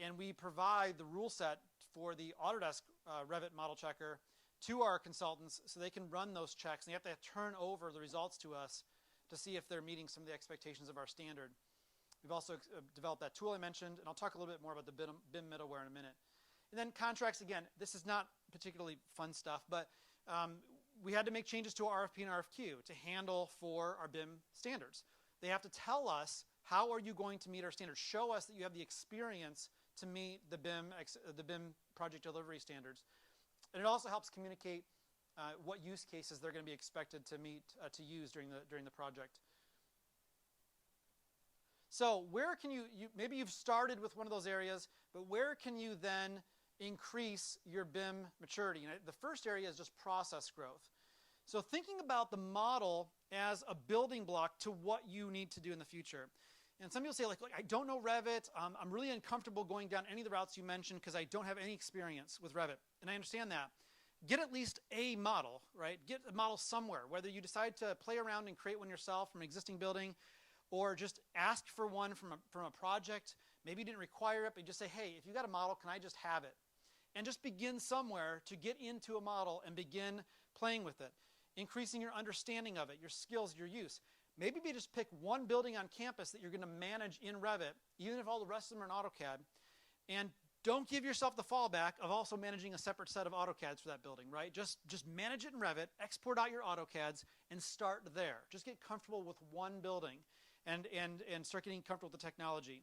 and we provide the rule set for the Autodesk Revit model checker to our consultants so they can run those checks, and they have to turn over the results to us to see if they're meeting some of the expectations of our standard. We've also developed that tool I mentioned, and I'll talk a little bit more about the BIM middleware in a minute. And then contracts, again, this is not particularly fun stuff, but we had to make changes to our RFP and RFQ to handle for our BIM standards. They have to tell us, how are you going to meet our standards? Show us that you have the experience to meet the BIM project delivery standards. And it also helps communicate what use cases they're going to be expected to use during the project. So where can you maybe you've started with one of those areas, but where can you then increase your BIM maturity? And the first area is just process growth. So thinking about the model as a building block to what you need to do in the future. And some people say, like, I don't know Revit. I'm really uncomfortable going down any of the routes you mentioned because I don't have any experience with Revit. And I understand that. Get at least a model, right? Get a model somewhere, whether you decide to play around and create one yourself from an existing building, or just ask for one from a project. Maybe you didn't require it, but you just say, hey, if you got a model, can I just have it? And just begin somewhere to get into a model and begin playing with it, increasing your understanding of it, your skills, your use. Maybe you just pick one building on campus that you're going to manage in Revit, even if all the rest of them are in AutoCAD, and don't give yourself the fallback of also managing a separate set of AutoCADs for that building, right? Just manage it in Revit, export out your AutoCADs, and start there. Just get comfortable with one building and start getting comfortable with the technology.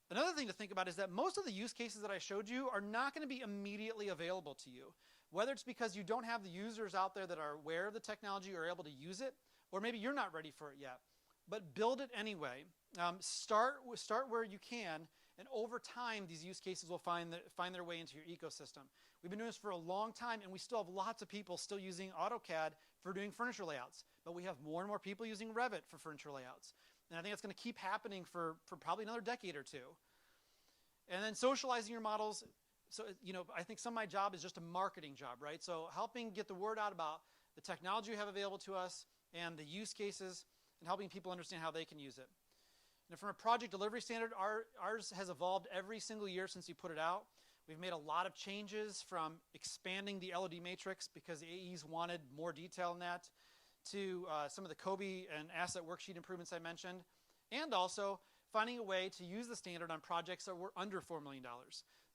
Another thing to think about is that most of the use cases that I showed you are not going to be immediately available to you. Whether it's because you don't have the users out there that are aware of the technology or able to use it, or maybe you're not ready for it yet. But build it anyway. Start where you can, and over time, these use cases will find their way into your ecosystem. We've been doing this for a long time, and we still have lots of people still using AutoCAD for doing furniture layouts. But we have more and more people using Revit for furniture layouts. And I think it's going to keep happening for probably another decade or two. And then socializing your models. So, I think some of my job is just a marketing job, right? So helping get the word out about the technology you have available to us and the use cases, and helping people understand how they can use it. And from a project delivery standard, ours has evolved every single year since we put it out. We've made a lot of changes, from expanding the LOD matrix because the AEs wanted more detail in that, to some of the COBE and asset worksheet improvements I mentioned. and also finding a way to use the standard on projects that were under $4 million.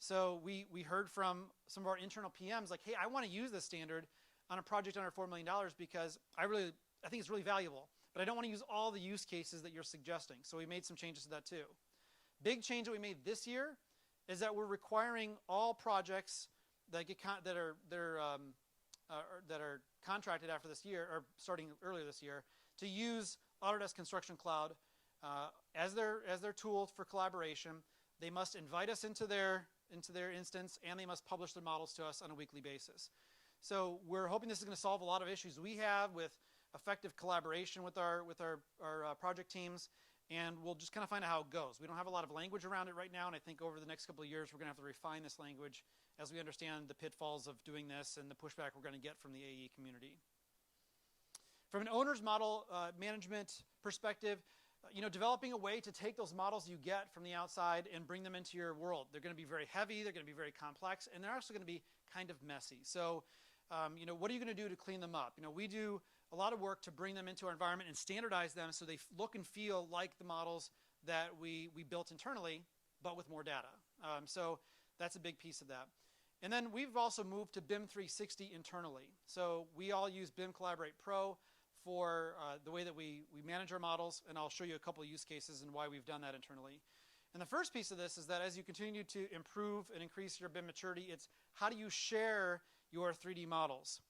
So we heard from some of our internal PMs like, hey, I want to use this standard on a project under $4 million because I think it's really valuable, but I don't want to use all the use cases that you're suggesting. So we made some changes to that too. Big change that we made this year is that we're requiring all projects that are contracted after this year, or starting earlier this year, to use Autodesk Construction Cloud as their tool for collaboration. They must invite us into their instance, and they must publish their models to us on a weekly basis. So we're hoping this is going to solve a lot of issues we have with effective collaboration with our project teams, and we'll just kind of find out how it goes. We don't have a lot of language around it right now, and I think over the next couple of years we're going to have to refine this language as we understand the pitfalls of doing this and the pushback we're going to get from the AE community. From an owner's model management perspective, developing a way to take those models you get from the outside and bring them into your world. They're going to be very heavy, they're going to be very complex, and they're also going to be kind of messy. So, what are you going to do to clean them up? We do a lot of work to bring them into our environment and standardize them so they look and feel like the models that we built internally, but with more data. So that's a big piece of that. And then we've also moved to BIM 360 internally. So we all use BIM Collaborate Pro for the way that we manage our models, and I'll show you a couple of use cases and why we've done that internally. And the first piece of this is that as you continue to improve and increase your BIM maturity, it's how do you share your 3D models?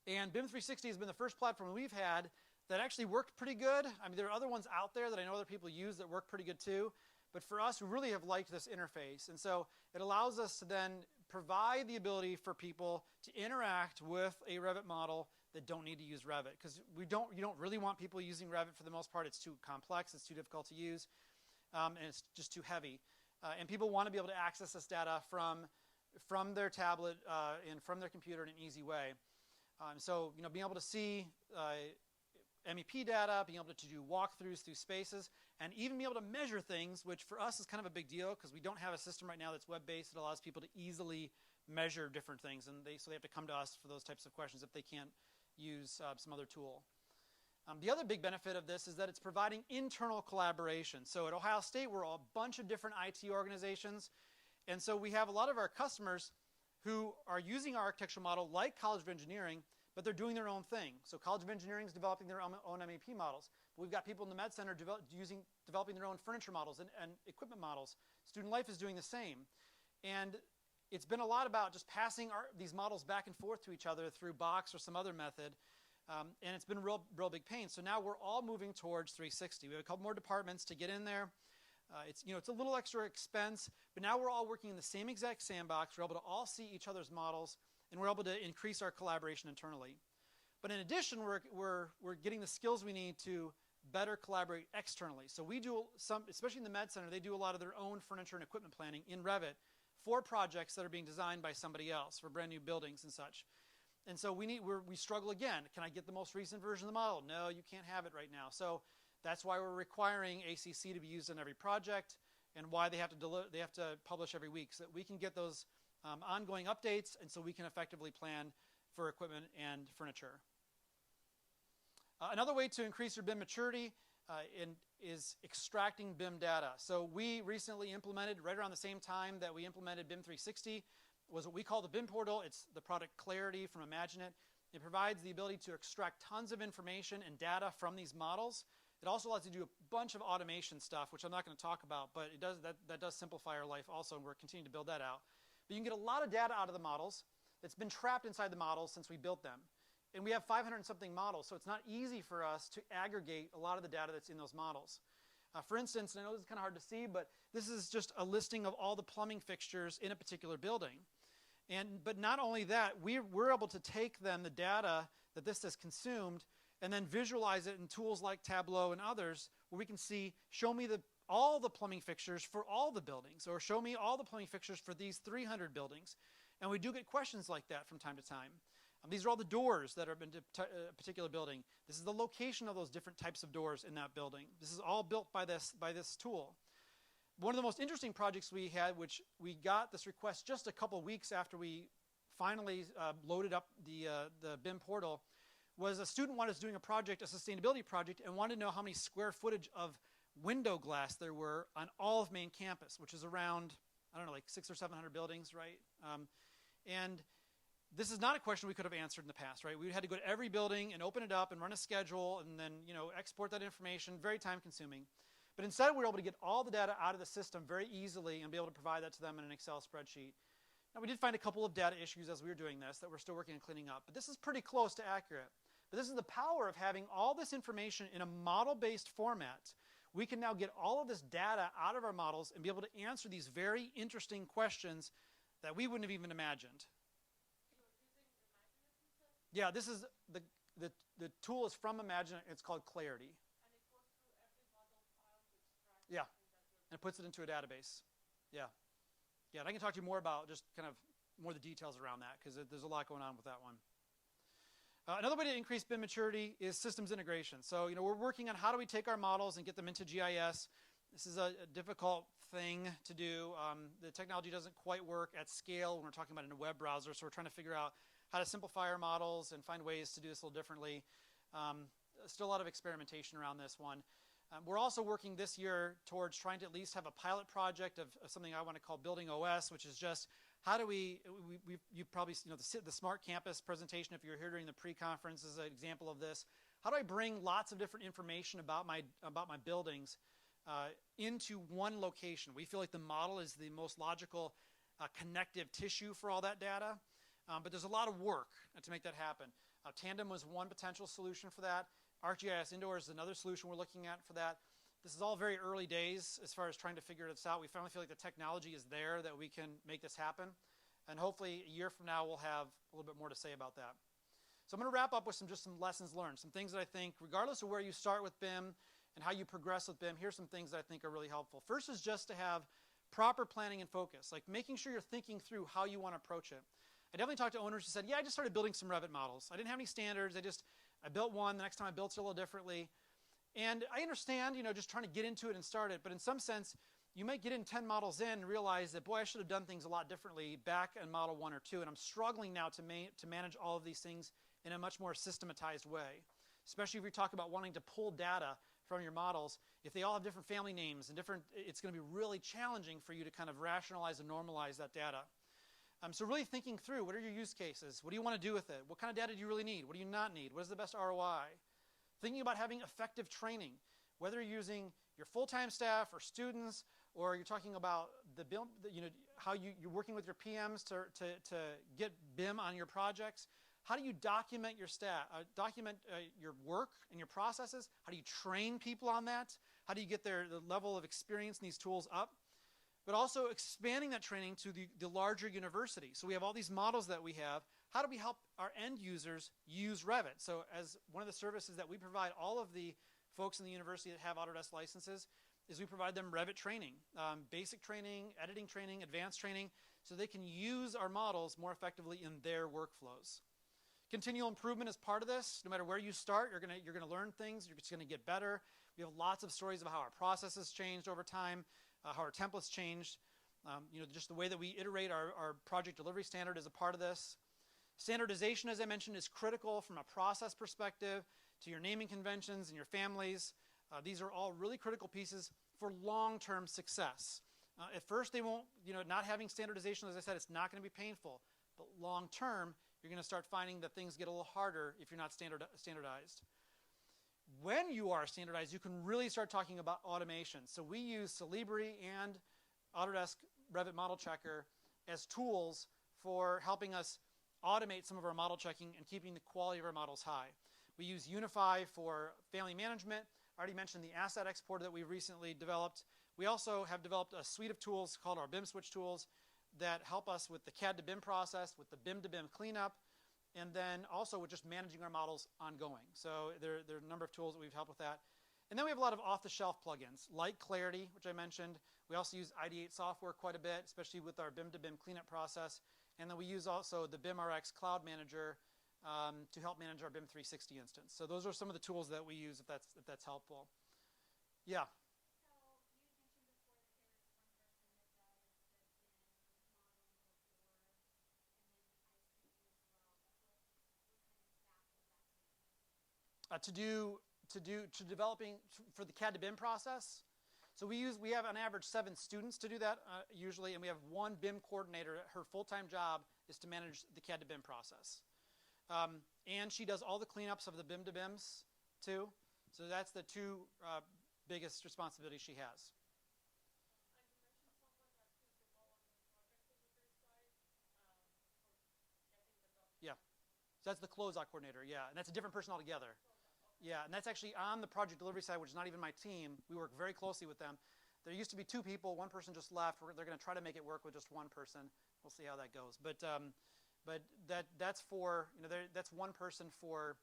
And BIM 360 has been the first platform we've had that actually worked pretty good. I mean, there are other ones out there that I know other people use that work pretty good too, but for us, we really have liked this interface. And so it allows us to then provide the ability for people to interact with a Revit model that don't need to use Revit, because you don't really want people using Revit for the most part. It's too complex, it's too difficult to use, and it's just too heavy. And people want to be able to access this data from their tablet and from their computer in an easy way. So being able to see MEP data, being able to do walkthroughs through spaces, and even be able to measure things, which for us is kind of a big deal because we don't have a system right now that's web-based that allows people to easily measure different things, and so they have to come to us for those types of questions if they can't use some other tool. The other big benefit of this is that it's providing internal collaboration. So at Ohio State, we're a bunch of different IT organizations, and so we have a lot of our customers who are using our architectural model like College of Engineering, but they're doing their own thing. So College of Engineering is developing their own MEP models. But we've got people in the Med Center developing their own furniture models and equipment models. Student Life is doing the same. And it's been a lot about just passing these models back and forth to each other through Box or some other method. And it's been a real big pain. So now we're all moving towards 360. We have a couple more departments to get in there. It's a little extra expense, but now we're all working in the same exact sandbox. We're able to all see each other's models, and we're able to increase our collaboration internally. But in addition, we're getting the skills we need to better collaborate externally. So we do some, especially in the Med Center, they do a lot of their own furniture and equipment planning in Revit for projects that are being designed by somebody else for brand new buildings and such. And so we struggle again. Can I get the most recent version of the model? No, you can't have it right now. So that's why we're requiring ACC to be used on every project, and why they have to publish every week, so that we can get those ongoing updates, and so we can effectively plan for equipment and furniture. Another way to increase your BIM maturity is extracting BIM data. So we recently implemented, right around the same time that we implemented BIM 360, was what we call the BIM portal. It's the product Clarity from Imagine It. It provides the ability to extract tons of information and data from these models. It also allows you to do a bunch of automation stuff, which I'm not going to talk about, but that does simplify our life also, and we're continuing to build that out. But you can get a lot of data out of the models that's been trapped inside the models since we built them. And we have 500 and something models, so it's not easy for us to aggregate a lot of the data that's in those models. For instance, and I know this is kind of hard to see, but this is just a listing of all the plumbing fixtures in a particular building. But not only that, we're able to take then the data that this has consumed and then visualize it in tools like Tableau and others, where we can see, show me all the plumbing fixtures for all the buildings, or show me all the plumbing fixtures for these 300 buildings. And we do get questions like that from time to time. These are all the doors that are in a particular building. This is the location of those different types of doors in that building. This is all built by this tool. One of the most interesting projects we had, which we got this request just a couple weeks after we finally loaded up the BIM portal, was a student was doing a project, a sustainability project, and wanted to know how many square footage of window glass there were on all of main campus, which is around, I don't know, like 600 or 700 buildings, right? And this is not a question we could have answered in the past, right? We had to go to every building and open it up and run a schedule and then, export that information, very time consuming. But instead, we were able to get all the data out of the system very easily and be able to provide that to them in an Excel spreadsheet. Now, we did find a couple of data issues as we were doing this that we're still working on cleaning up, but this is pretty close to accurate. But this is the power of having all this information in a model-based format. We can now get all of this data out of our models and be able to answer these very interesting questions that we wouldn't have even imagined. Yeah, this is the tool is from Imagine. It's called Clarity. And it goes through every model file to extract. Yeah, and it puts it into a database. Yeah, yeah. And I can talk to you more about just kind of more the details around that because there's a lot going on with that one. Another way to increase BIM maturity is systems integration. So we're working on how do we take our models and get them into GIS. This is a difficult thing to do. The technology doesn't quite work at scale when we're talking about in a web browser, so we're trying to figure out how to simplify our models and find ways to do this a little differently. Still a lot of experimentation around this one. We're also working this year towards trying to at least have a pilot project of something I want to call Building OS, which is just how do you've probably, the Smart Campus presentation, if you're here during the pre-conference, is an example of this. How do I bring lots of different information about my buildings into one location? We feel like the model is the most logical connective tissue for all that data. But there's a lot of work to make that happen. Tandem was one potential solution for that. ArcGIS Indoor is another solution we're looking at for that. This is all very early days as far as trying to figure this out. We finally feel like the technology is there that we can make this happen. And hopefully a year from now we'll have a little bit more to say about that. So I'm going to wrap up with some lessons learned, some things that I think, regardless of where you start with BIM and how you progress with BIM, here's some things that I think are really helpful. First is just to have proper planning and focus, like making sure you're thinking through how you want to approach it. I definitely talked to owners who said, yeah, I just started building some Revit models. I didn't have any standards. I built one. The next time I built it a little differently. And I understand, just trying to get into it and start it. But in some sense, you might get in 10 models in and realize that, boy, I should have done things a lot differently back in model 1 or 2. And I'm struggling now to manage all of these things in a much more systematized way, especially if you talk about wanting to pull data from your models. If they all have different family names and it's going to be really challenging for you to kind of rationalize and normalize that data. So really thinking through, what are your use cases? What do you want to do with it? What kind of data do you really need? What do you not need? What is the best ROI? Thinking about having effective training, whether you're using your full-time staff or students, or you're talking about how you're working with your PMs to get BIM on your projects. How do you document your your work and your processes? How do you train people on that? How do you get the level of experience in these tools up? But also expanding that training to the larger university. So we have all these models that we have. How do we help our end users use Revit? So as one of the services that we provide all of the folks in the university that have Autodesk licenses is we provide them Revit training, basic training, editing training, advanced training, so they can use our models more effectively in their workflows. Continual improvement is part of this. No matter where you start, you're going to learn things. You're just going to get better. We have lots of stories about how our processes changed over time. How our templates changed, just the way that we iterate our project delivery standard is a part of this. Standardization, as I mentioned, is critical from a process perspective to your naming conventions and your families. These are all really critical pieces for long-term success. At first, they won't, not having standardization, as I said, it's not going to be painful. But long-term, you're going to start finding that things get a little harder if you're not standardized. When you are standardized, you can really start talking about automation. So we use Celibri and Autodesk Revit Model Checker as tools for helping us automate some of our model checking and keeping the quality of our models high. We use Unify for family management. I already mentioned the asset exporter that we recently developed. We also have developed a suite of tools called our BIM switch tools that help us with the CAD to BIM process, with the BIM to BIM cleanup, and then also with just managing our models ongoing. So there are a number of tools that we've helped with that. And then we have a lot of off-the-shelf plugins, like Clarity, which I mentioned. We also use Ideate software quite a bit, especially with our BIM to BIM cleanup process. And then we use also the BIMRX Cloud Manager to help manage our BIM 360 instance. So those are some of the tools that we use if that's helpful. Yeah. to developing for the CAD to BIM process. So we have on average 7 students to do that usually, and we have 1 BIM coordinator. Her full-time job is to manage the CAD to BIM process. And she does all the cleanups of the BIM to BIMs too. So that's the 2 biggest responsibilities she has. Yeah, so that's the closeout coordinator, yeah, and that's a different person altogether. Yeah, and that's actually on the project delivery side, which is not even my team. We work very closely with them. There used to be 2 people, 1 person just left. They're going to try to make it work with just 1 person. We'll see how that goes. But that's for, that's 1 person for,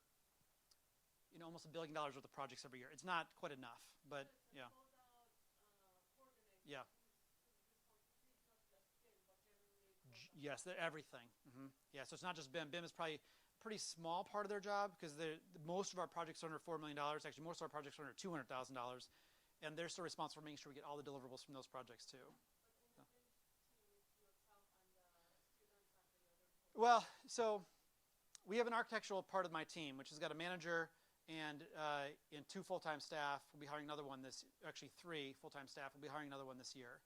almost $1 billion worth of projects every year. It's not quite enough, but yeah. Yeah. Yes, everything. Yeah, so it's not just BIM. BIM is probably a pretty small part of their job because most of our projects are under $4 million. Actually, most of our projects are under $200,000. And they're still responsible for making sure we get all the deliverables from those projects too. So. Well, so we have an architectural part of my team, which has got a manager and 2 full-time staff. We'll be hiring another one actually 3 full-time staff. We'll be hiring another one this year.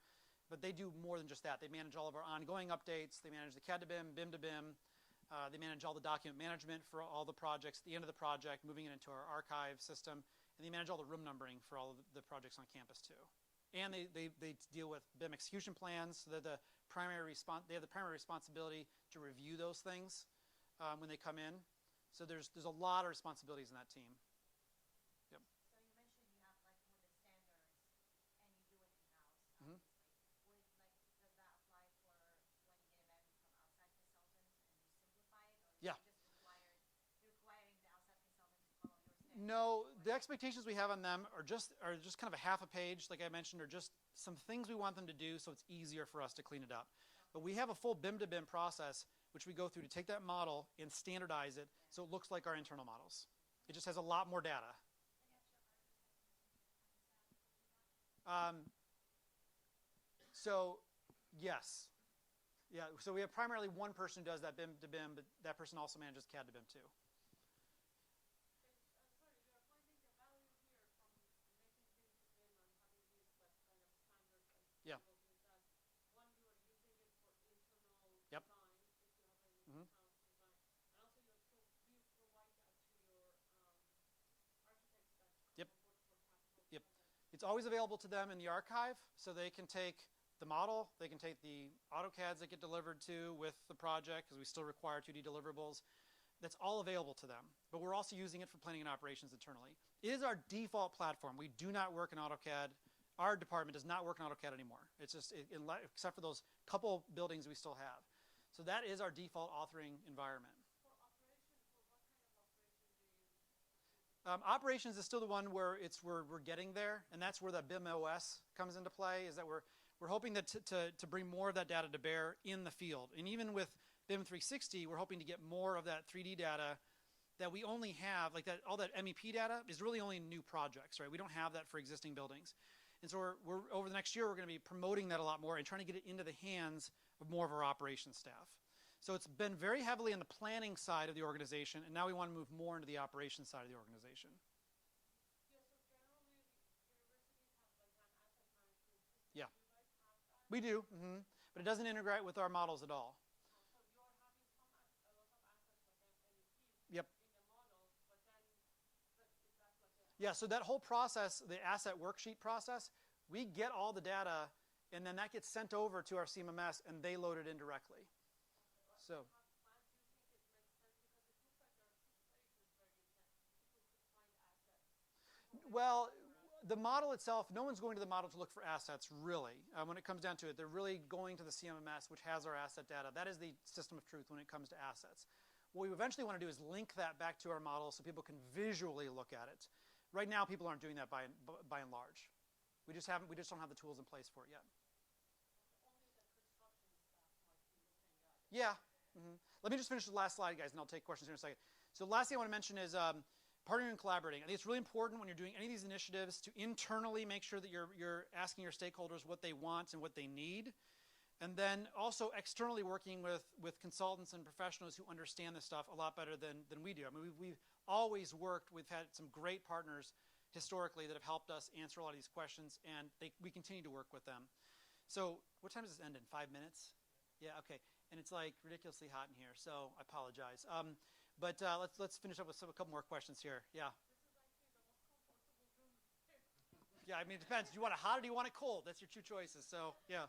But they do more than just that. They manage all of our ongoing updates. They manage the CAD to BIM, BIM to BIM. They manage all the document management for all the projects at the end of the project, moving it into our archive system. And they manage all the room numbering for all of the projects on campus too. And they deal with BIM execution plans. So they're they have the primary responsibility to review those things when they come in. So there's a lot of responsibilities in that team. Yep. So you mentioned you have like more the standards and you do it in-house. Mm-hmm. Does that apply for when you get a vendor from outside consultants and you simplify it, or Yeah. you just requiring the outside consultant to follow your standards? No, the expectations we have on them are just kind of a half a page, like I mentioned, or just some things we want them to do so it's easier for us to clean it up. But we have a full BIM to BIM process which we go through to take that model and standardize it so it looks like our internal models. It just has a lot more data. So, yes. Yeah, so we have primarily 1 person who does that BIM to BIM, but that person also manages CAD to BIM too. Yeah. Yep. Mm-hmm. Yep. Yep. It's always available to them in the archive, so they can take the model, they can take the AutoCADs that get delivered to with the project, because we still require 2D deliverables. That's all available to them, but we're also using it for planning and operations internally. It is our default platform. We do not work in AutoCAD. Our department does not work in AutoCAD anymore. It's just, except for those couple buildings we still have. So that is our default authoring environment. For operations, for what kind of operation do you use? Operations is still the one where we're getting there, and that's where the BIM OS comes into play, is that we're hoping that to bring more of that data to bear in the field. And even with BIM 360, we're hoping to get more of that 3D data that we only have, like that, all that MEP data is really only new projects, right? We don't have that for existing buildings. And so we're over the next year, we're going to be promoting that a lot more and trying to get it into the hands of more of our operations staff. So it's been very heavily on the planning side of the organization, and now we want to move more into the operations side of the organization. Yeah, so generally, universities have like an asset management system. Yeah. Do you guys have that? We do, but it doesn't integrate with our models at all. So you're having a lot of assets, but then MEPs Yep. in the model, but is that like a... Yeah, so that whole process, the asset worksheet process, we get all the data, and then that gets sent over to our CMMS, and they load it in directly. So. Well, the model itself, no one's going to the model to look for assets, really. When it comes down to it, they're really going to the CMMS, which has our asset data. That is the system of truth when it comes to assets. What we eventually want to do is link that back to our model so people can visually look at it. Right now, people aren't doing that by and large. We just don't have the tools in place for it yet. Yeah. Let me just finish the last slide, guys, and I'll take questions here in a second. So the last thing I want to mention is partnering and collaborating. I think it's really important when you're doing any of these initiatives to internally make sure that you're asking your stakeholders what they want and what they need. And then also externally working with consultants and professionals who understand this stuff a lot better than we do. I mean, we've always worked, we've had some great partners historically that have helped us answer a lot of these questions, and we continue to work with them. So what time does this end in? 5 minutes? Yeah, okay. And it's like ridiculously hot in here, so I apologize. But let's finish up with a couple more questions here. Yeah. Yeah, I mean, it depends. Do you want it hot or do you want it cold? That's your two choices. So, yeah.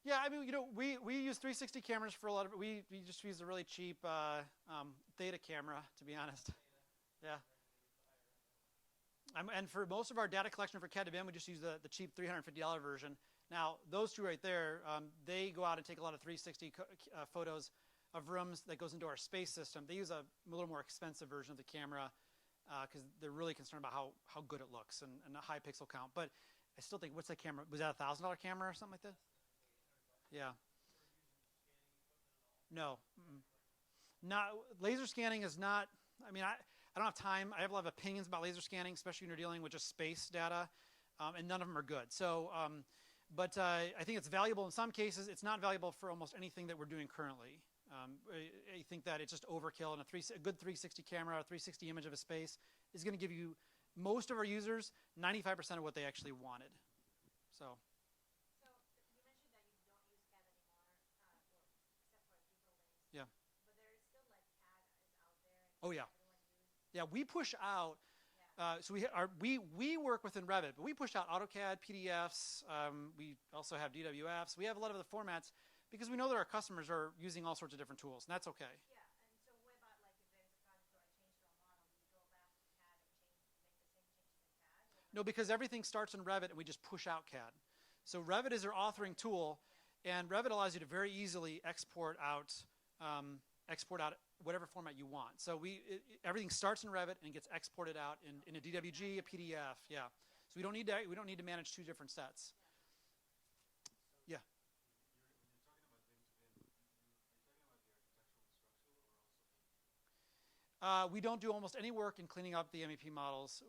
Yeah, I mean, we use 360 cameras for a lot of it. We just use a really cheap Theta camera, to be honest. Yeah. And for most of our data collection for CAD to BIM, we just use the cheap $350 version. Now, those two right there, they go out and take a lot of 360 photos of rooms that goes into our space system. They use a little more expensive version of the camera because they're really concerned about how good it looks and a high pixel count. But I still think, what's that camera? Was that a $1,000 camera or something like that? Yeah. No. Not laser scanning is not. I mean, I don't have time. I have a lot of opinions about laser scanning, especially when you're dealing with just space data, and none of them are good. So, but I think it's valuable in some cases. It's not valuable for almost anything that we're doing currently. I think that it's just overkill, and a good 360 camera, a 360 image of a space is going to give you most of our users 95% of what they actually wanted. So. Yeah. Oh yeah. Yeah, we push out. So we work within Revit, but we push out AutoCAD, PDFs. We also have DWFs. We have a lot of the formats because we know that our customers are using all sorts of different tools, and that's okay. Yeah, and so what about like if there's a project where I change to a model, do you go back to CAD and make the same changes in CAD? No, because everything starts in Revit, and we just push out CAD. So Revit is our authoring tool, and Revit allows you to very easily export out whatever format you want. So everything starts in Revit and gets exported out in a DWG, a PDF. Yeah. So we don't need to manage two different sets. Yeah. We don't do almost any work in cleaning up the MEP models,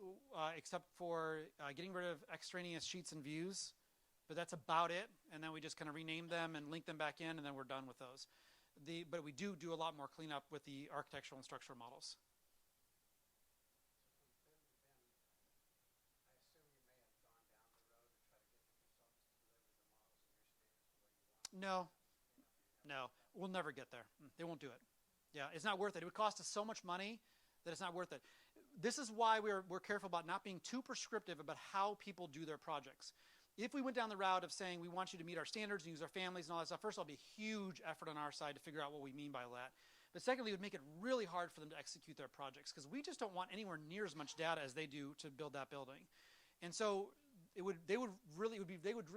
except for getting rid of extraneous sheets and views. But that's about it. And then we just kind of rename them and link them back in, and then we're done with those. But we do a lot more cleanup with the architectural and structural models. No, we'll never get there. They won't do it. Yeah, it's not worth it. It would cost us so much money that it's not worth it. This is why we're careful about not being too prescriptive about how people do their projects. If we went down the route of saying we want you to meet our standards and use our families and all that stuff, first of all, it'll be a huge effort on our side to figure out what we mean by that. But secondly, it would make it really hard for them to execute their projects because we just don't want anywhere near as much data as they do to build that building. And so they would really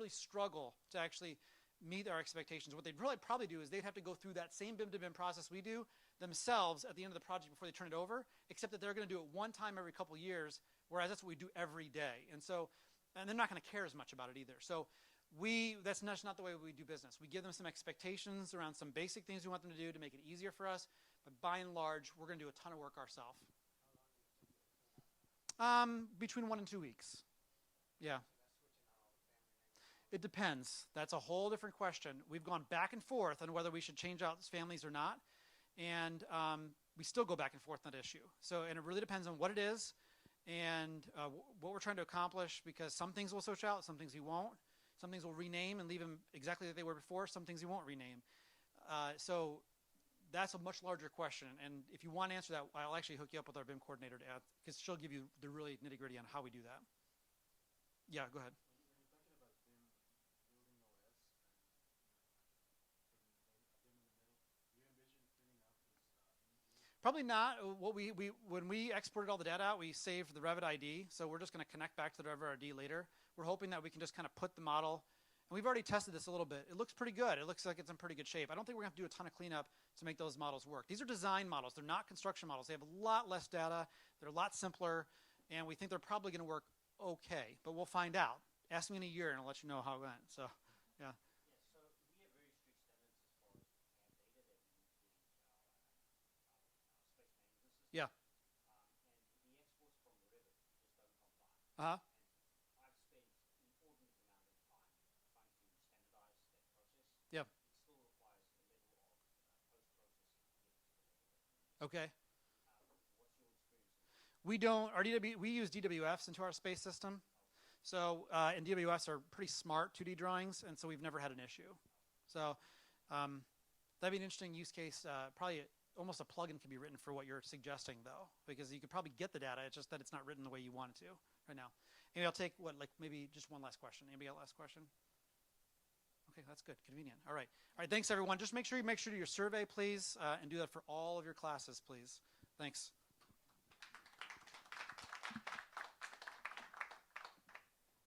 struggle to actually meet our expectations. What they'd really probably do is they'd have to go through that same BIM to BIM process we do themselves at the end of the project before they turn it over, except that they're going to do it one time every couple years, whereas that's what we do every day. And they're not going to care as much about it either. So that's not the way we do business. We give them some expectations around some basic things we want them to do to make it easier for us, but by and large, we're going to do a ton of work ourselves. Between 1 and 2 weeks. Yeah. It depends. That's a whole different question. We've gone back and forth on whether we should change out families or not, and we still go back and forth on that issue. And it really depends on what it is and what we're trying to accomplish, because some things will switch out, some things we won't. Some things we'll rename and leave them exactly like they were before. Some things we won't rename. So that's a much larger question. And if you want to answer that, I'll actually hook you up with our BIM coordinator because she'll give you the really nitty-gritty on how we do that. Yeah, go ahead. Probably not. When we exported all the data out, we saved the Revit ID, so we're just going to connect back to the Revit ID later. We're hoping that we can just kind of put the model, and we've already tested this a little bit. It looks pretty good. It looks like it's in pretty good shape. I don't think we're going to have to do a ton of cleanup to make those models work. These are design models. They're not construction models. They have a lot less data. They're a lot simpler, and we think they're probably going to work okay, but we'll find out. Ask me in a year, and I'll let you know how it went. So, yeah. Yeah. Uh-huh. I've spent an inordinate amount of time trying to standardize that process. Yeah. It still requires a level of post-processing to get to the level that we need. Okay. What's your experience? We don't. We use DWFs into our space system. So and DWFs are pretty smart 2D drawings, and so we've never had an issue. So that'd be an interesting use case. Probably almost a plugin could be written for what you're suggesting, though, because you could probably get the data. It's just that it's not written the way you want it to right now. Maybe I'll take maybe just one last question. Anybody got a last question? Okay, that's good. Convenient. All right. All right. Thanks, everyone. Just make sure you do your survey, please, and do that for all of your classes, please. Thanks.